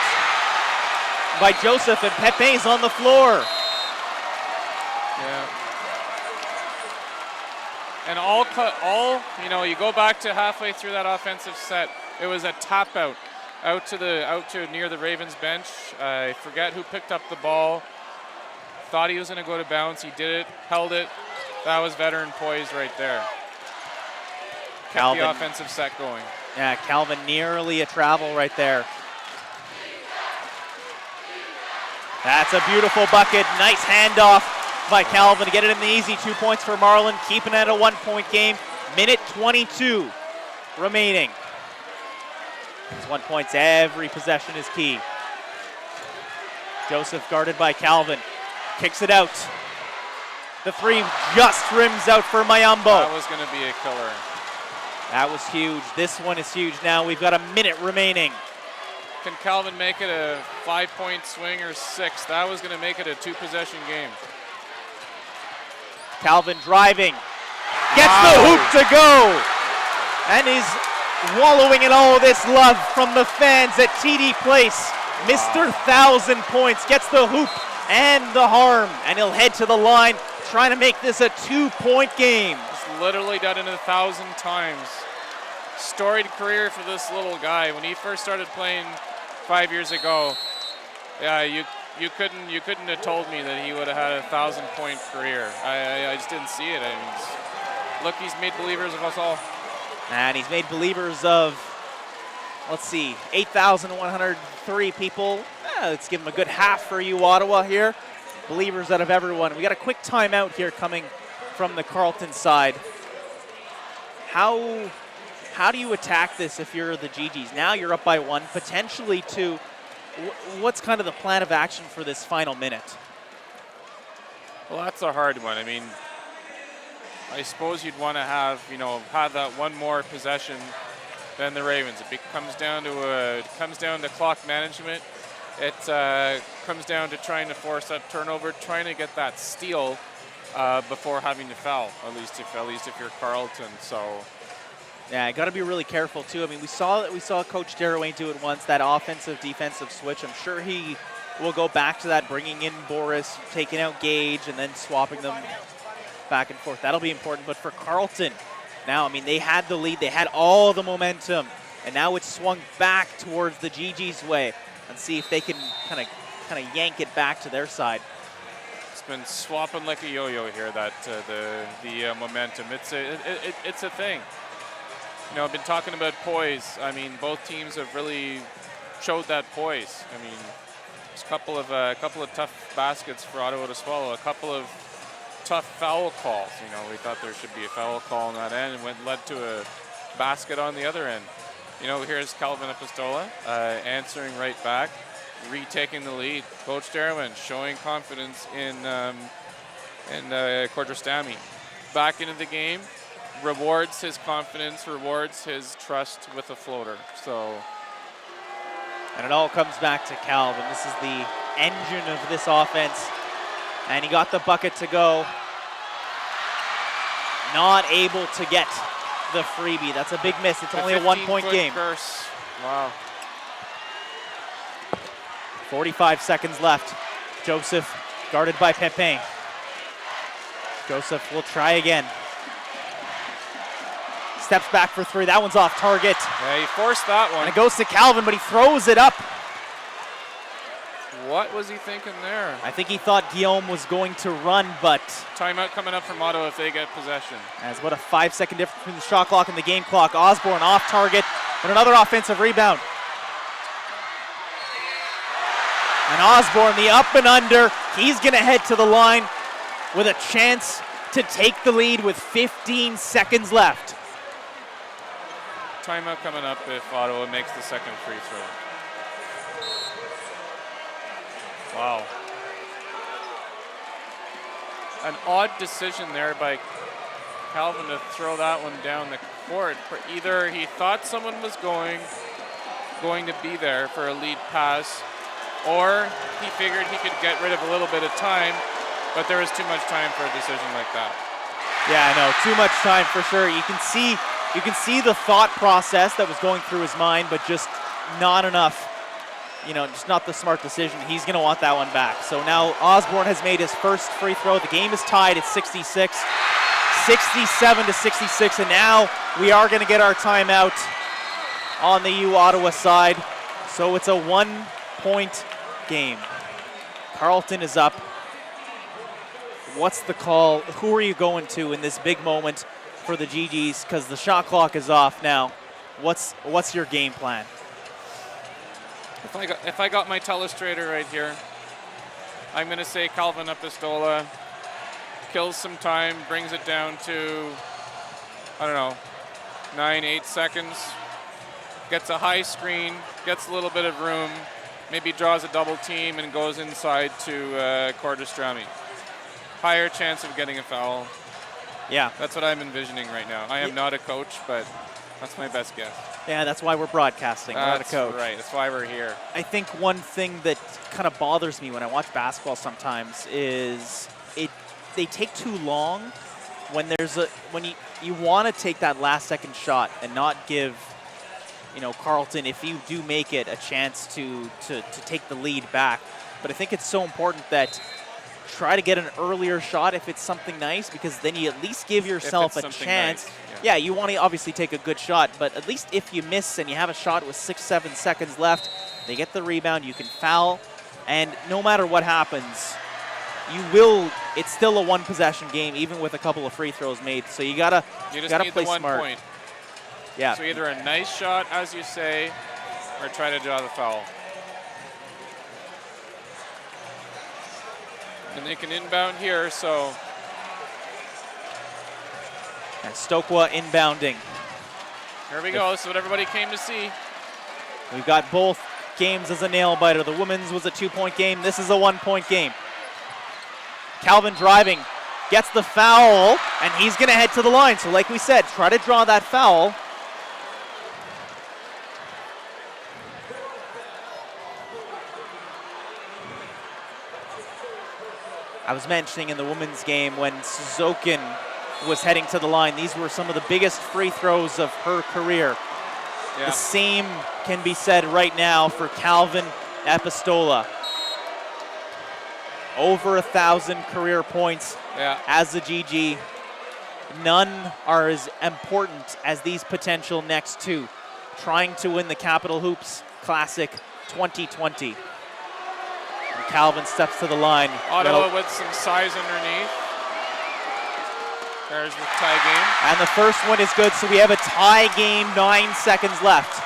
by Joseph, and Pepe's on the floor. Yeah. And you go back to halfway through that offensive set, it was a tap out to near the Ravens bench. I forget who picked up the ball. Thought he was going to go to bounce. He did it, held it. That was veteran poise right there. Kept the offensive set going. Yeah, Calvin nearly a travel right there. That's a beautiful bucket. Nice handoff by Calvin to get it in the easy. 2 points for Marlin, keeping it at a 1-point game. Minute 22 remaining. It's 1 point. Every possession is key. Joseph guarded by Calvin. Kicks it out. The three just rims out for Mayambo. That was going to be a killer. That was huge. This one is huge now. We've got a minute remaining. Can Calvin make it a 5-point swing or 6? That was going to make it a 2-possession game. Calvin driving. Gets the hoop to go. And is wallowing in all this love from the fans at TD Place. Mr. 1,000 points gets the hoop and the harm. And he'll head to the line trying to make this a 2-point game. He's literally done it 1,000 times. Storied career for this little guy. When he first started playing 5 years ago, yeah, you couldn't have told me that he would have had a 1,000-point career. I just didn't see it. I mean, look, he's made believers of us all. And he's made believers of, let's see, 8,103 people. Let's give him a good half for you, Ottawa, here. Believers out of everyone. We got a quick timeout here coming from the Carleton side. How do you attack this if you're the GGs? Now you're up by 1, potentially 2. What's kind of the plan of action for this final minute? Well, that's a hard one. I mean, I suppose you'd want to have that one more possession than the Ravens. It comes down to clock management. It comes down to trying to force that turnover, trying to get that steal before having to foul. At least if you're Carleton. So. Yeah, got to be really careful too. I mean, we saw Coach Darroway do it once, that offensive-defensive switch. I'm sure he will go back to that, bringing in Boris, taking out Gage, and then swapping them back and forth. That'll be important. But for Carleton, now, I mean, they had the lead, they had all the momentum, and now it's swung back towards the GG's way, and see if they can kind of yank it back to their side. It's been swapping like a yo-yo here. That the momentum. It's a thing. I've been talking about poise. I mean, both teams have really showed that poise. I mean, there's a couple of tough baskets for Ottawa to swallow. A couple of tough foul calls. We thought there should be a foul call on that end, and led to a basket on the other end. Here's Calvin Epistola answering right back, retaking the lead. Coach Darwin showing confidence in Cordrestami. Back into the game. Rewards his confidence, rewards his trust with a floater. And it all comes back to Calvin. This is the engine of this offense. And he got the bucket to go. Not able to get the freebie. That's a big miss. It's only a 1-point game. Curse. Wow. 45 seconds left. Joseph guarded by Pepin. Joseph will try again. Steps back for three. That one's off target. Yeah, he forced that one. And it goes to Calvin, but he throws it up. What was he thinking there? I think he thought Guillaume was going to run, but... Timeout coming up from Ottawa if they get possession. As what a 5-second difference between the shot clock and the game clock. Osborne off target, but another offensive rebound. And Osborne, the up and under, he's going to head to the line with a chance to take the lead with 15 seconds left. Timeout coming up if Ottawa makes the second free throw. Wow. An odd decision there by Calvin to throw that one down the court. Either he thought someone was going to be there for a lead pass, or he figured he could get rid of a little bit of time, but there was too much time for a decision like that. Yeah, I know, too much time for sure. You can see the thought process that was going through his mind, but just not enough. Just not the smart decision. He's going to want that one back. So now Osborne has made his first free throw. The game is tied at 66, 67 to 66, and now we are going to get our timeout on the U Ottawa side. So it's a 1-point game. Carleton is up. What's the call? Who are you going to in this big moment for the GGs? Because the shot clock is off now. What's your game plan? If I got my telestrator right here, I'm going to say Calvin Epistola kills some time, brings it down to, 9-8 seconds, gets a high screen, gets a little bit of room, maybe draws a double team and goes inside to Cordestrami. Higher chance of getting a foul. Yeah. That's what I'm envisioning right now. I am not a coach, but that's my best guess. Yeah, that's why we're broadcasting. We're not a coach. Right, that's why we're here. I think one thing that kind of bothers me when I watch basketball sometimes is they take too long when you want to take that last second shot and not give Carleton, if you do make it, a chance to take the lead back. But I think it's so important that try to get an earlier shot if it's something nice, because then you at least give yourself a chance. Nice. Yeah, you want to obviously take a good shot, but at least if you miss and you have a shot with 6-7 seconds left, they get the rebound, you can foul, and no matter what happens, it's still a one-possession game, even with a couple of free throws made, so you gotta play smart. Point. Yeah. So either a nice shot, as you say, or try to draw the foul. And they can inbound here, so. And Stokwa inbounding. Here we go, this is what everybody came to see. We've got both games as a nail-biter. The women's was a 2-point game. This is a 1-point game. Calvin driving, gets the foul, and he's going to head to the line. So like we said, try to draw that foul. I was mentioning in the women's game when Suzokin was heading to the line, these were some of the biggest free throws of her career. Yeah. The same can be said right now for Calvin Epistola. Over 1,000 career points as a GG. None are as important as these potential next two. Trying to win the Capitale Hoops Classic 2020. And Calvin steps to the line. Ottawa with some size underneath. There's the tie game. And the first one is good, so we have a tie game, 9 seconds left.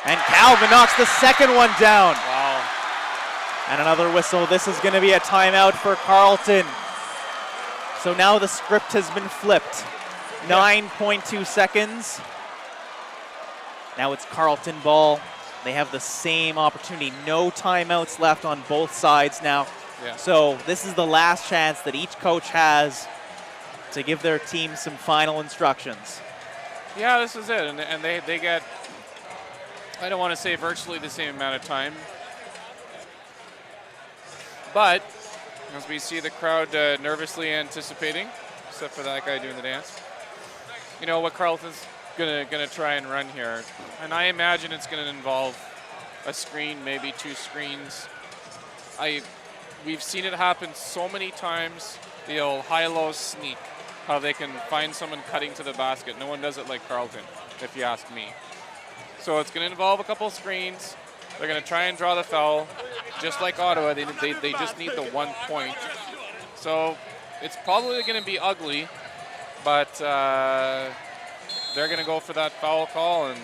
And Calvin knocks the second one down. Wow. And another whistle. This is going to be a timeout for Carleton. So now the script has been flipped. 9.2 seconds. Now it's Carleton ball. They have the same opportunity. No timeouts left on both sides now. Yeah. So this is the last chance that each coach has to give their team some final instructions. Yeah, this is it. And they get I don't want to say virtually the same amount of time. But as we see the crowd nervously anticipating, except for that guy doing the dance, you know what Carleton's gonna try and run here, and I imagine it's gonna involve a screen, maybe 2 screens. We've seen it happen so many times. The old high-low sneak, how they can find someone cutting to the basket. No one does it like Carleton, if you ask me. So it's going to involve a couple screens. They're going to try and draw the foul. Just like Ottawa, they just need the 1 point. So it's probably going to be ugly, but they're going to go for that foul call, and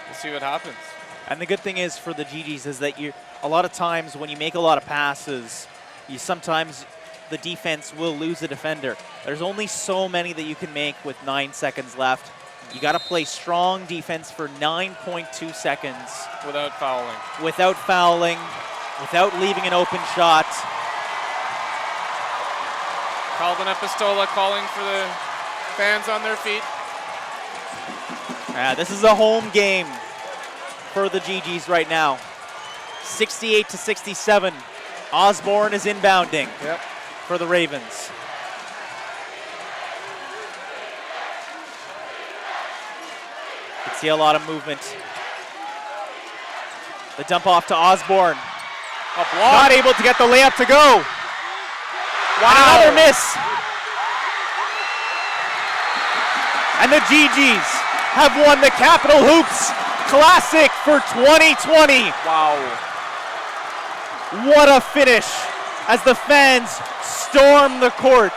we'll see what happens. And the good thing is for the GGs is that a lot of times when you make a lot of passes, sometimes the defense will lose a defender. There's only so many that you can make with 9 seconds left. You got to play strong defense for 9.2 seconds. Without fouling. Without fouling, without leaving an open shot. Calvin Epistola calling for the fans on their feet. This is a home game for the GGs right now. 68-67. Osborne is inbounding for the Ravens. You can see a lot of movement. The dump off to Osborne. A block. Not able to get the layup to go. Wow. And another miss. And the GGs have won the Capitale Hoops Classic for 2020. Wow. What a finish as the fans storm the court.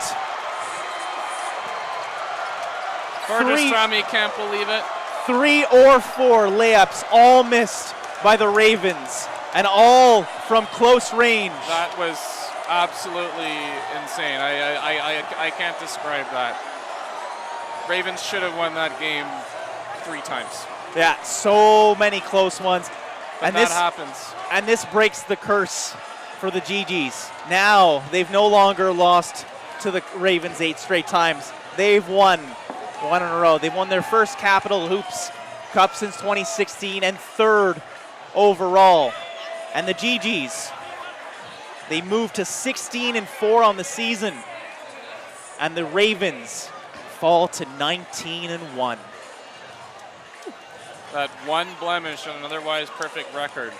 Bergestrami can't believe it. 3 or 4 layups, all missed by the Ravens, and all from close range. That was absolutely insane. I can't describe that. Ravens should have won that game 3 times. Yeah, so many close ones. But and that this happens. And this breaks the curse for the GGs. Now they've no longer lost to the Ravens 8 straight times. They've won 1 in a row. They've won their first Capitale Hoops Cup since 2016 and 3rd overall. And the GGs, they moved to 16-4 on the season. And the Ravens fall to 19-1. That one blemish on an otherwise perfect record.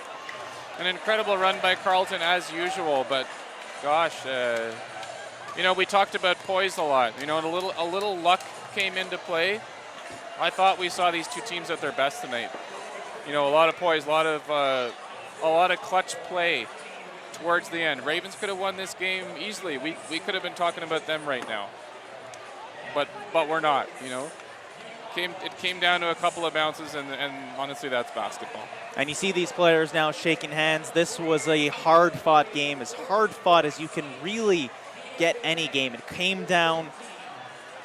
An incredible run by Carleton as usual, but gosh, you know, we talked about poise a lot. You know, a little luck came into play. I thought we saw these 2 teams at their best tonight. You know, a lot of poise, a lot of clutch play towards the end. Ravens could have won this game easily. We could have been talking about them right now, but we're not. You know, it came down to a couple of bounces, and honestly, that's basketball. And you see these players now shaking hands. This was a hard-fought game, as hard-fought as you can really get any game. It came down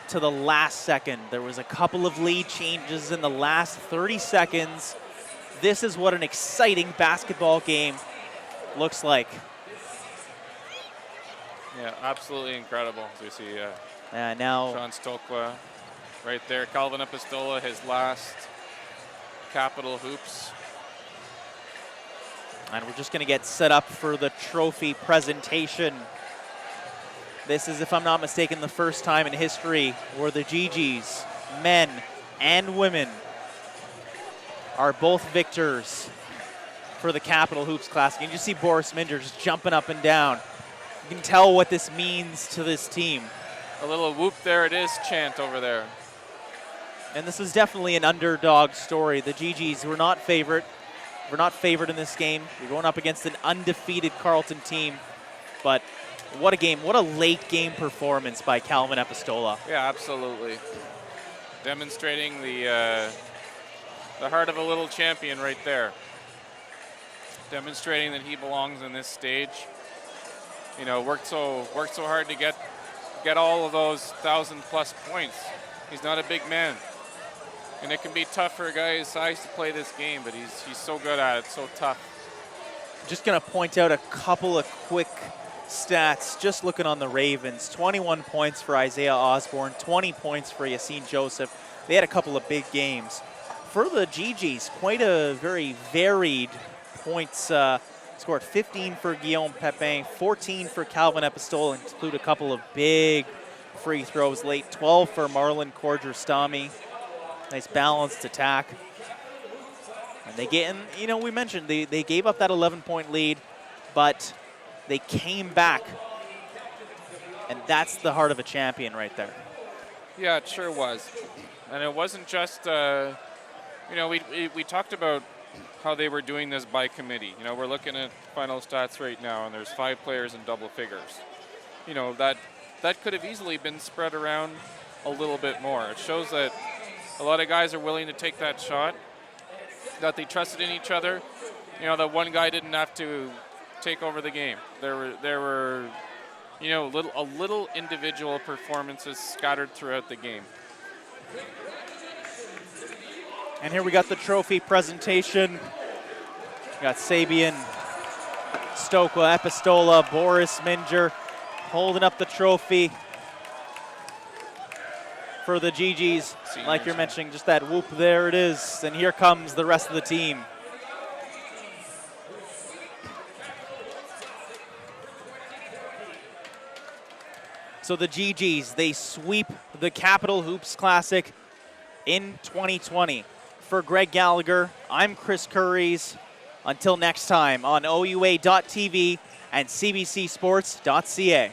to the last second. There was a couple of lead changes in the last 30 seconds. This is what an exciting basketball game looks like. Yeah, absolutely incredible. So you see now Sean Stokwa right there. Calvin Epistola, his last Capitale Hoops. And we're just going to get set up for the trophy presentation. This is, if I'm not mistaken, the first time in history where the GGs, men and women, are both victors for the Capitale Hoops Classic. And you see Boris Minder just jumping up and down. You can tell what this means to this team. A little whoop, there it is chant over there. And this is definitely an underdog story. The GGs were not favored. We're not favored in this game. We're going up against an undefeated Carleton team. But what a game. What a late game performance by Calvin Epistola. Yeah, absolutely. Demonstrating the heart of a little champion right there. Demonstrating that he belongs in this stage. You know, worked so hard to get all of those 1,000+ points. He's not a big man. And it can be tough for a guy his size to play this game, but he's so good at it, so tough. Just going to point out a couple of quick stats. Just looking on the Ravens, 21 points for Isaiah Osborne, 20 points for Yassine Joseph. They had a couple of big games. for the GGs, quite a very varied points. Scored 15 for Guillaume Pepin, 14 for Calvin Epistole, include a couple of big free throws late, 12 for Marlon Cordrestami. Nice balanced attack. And they get in, you know, we mentioned they gave up that 11-point lead, but they came back. And that's the heart of a champion right there. Yeah, it sure was. And it wasn't just, you know, we talked about how they were doing this by committee. You know, we're looking at final stats right now, and there's 5 players in double figures. You know, that could have easily been spread around a little bit more. It shows that a lot of guys are willing to take that shot, that they trusted in each other. You know, that one guy didn't have to take over the game. There were you know, little individual performances scattered throughout the game. And here we got the trophy presentation. We got Sabian, Stokwa, Epistola, Boris Minger holding up the trophy for the GGs. Like you're mentioning, just that whoop, there it is. And here comes the rest of the team. So the GGs, they sweep the Capitale Hoops Classic in 2020. For Greg Gallagher, I'm Chris Curries. Until next time on OUA.tv and CBCSports.ca.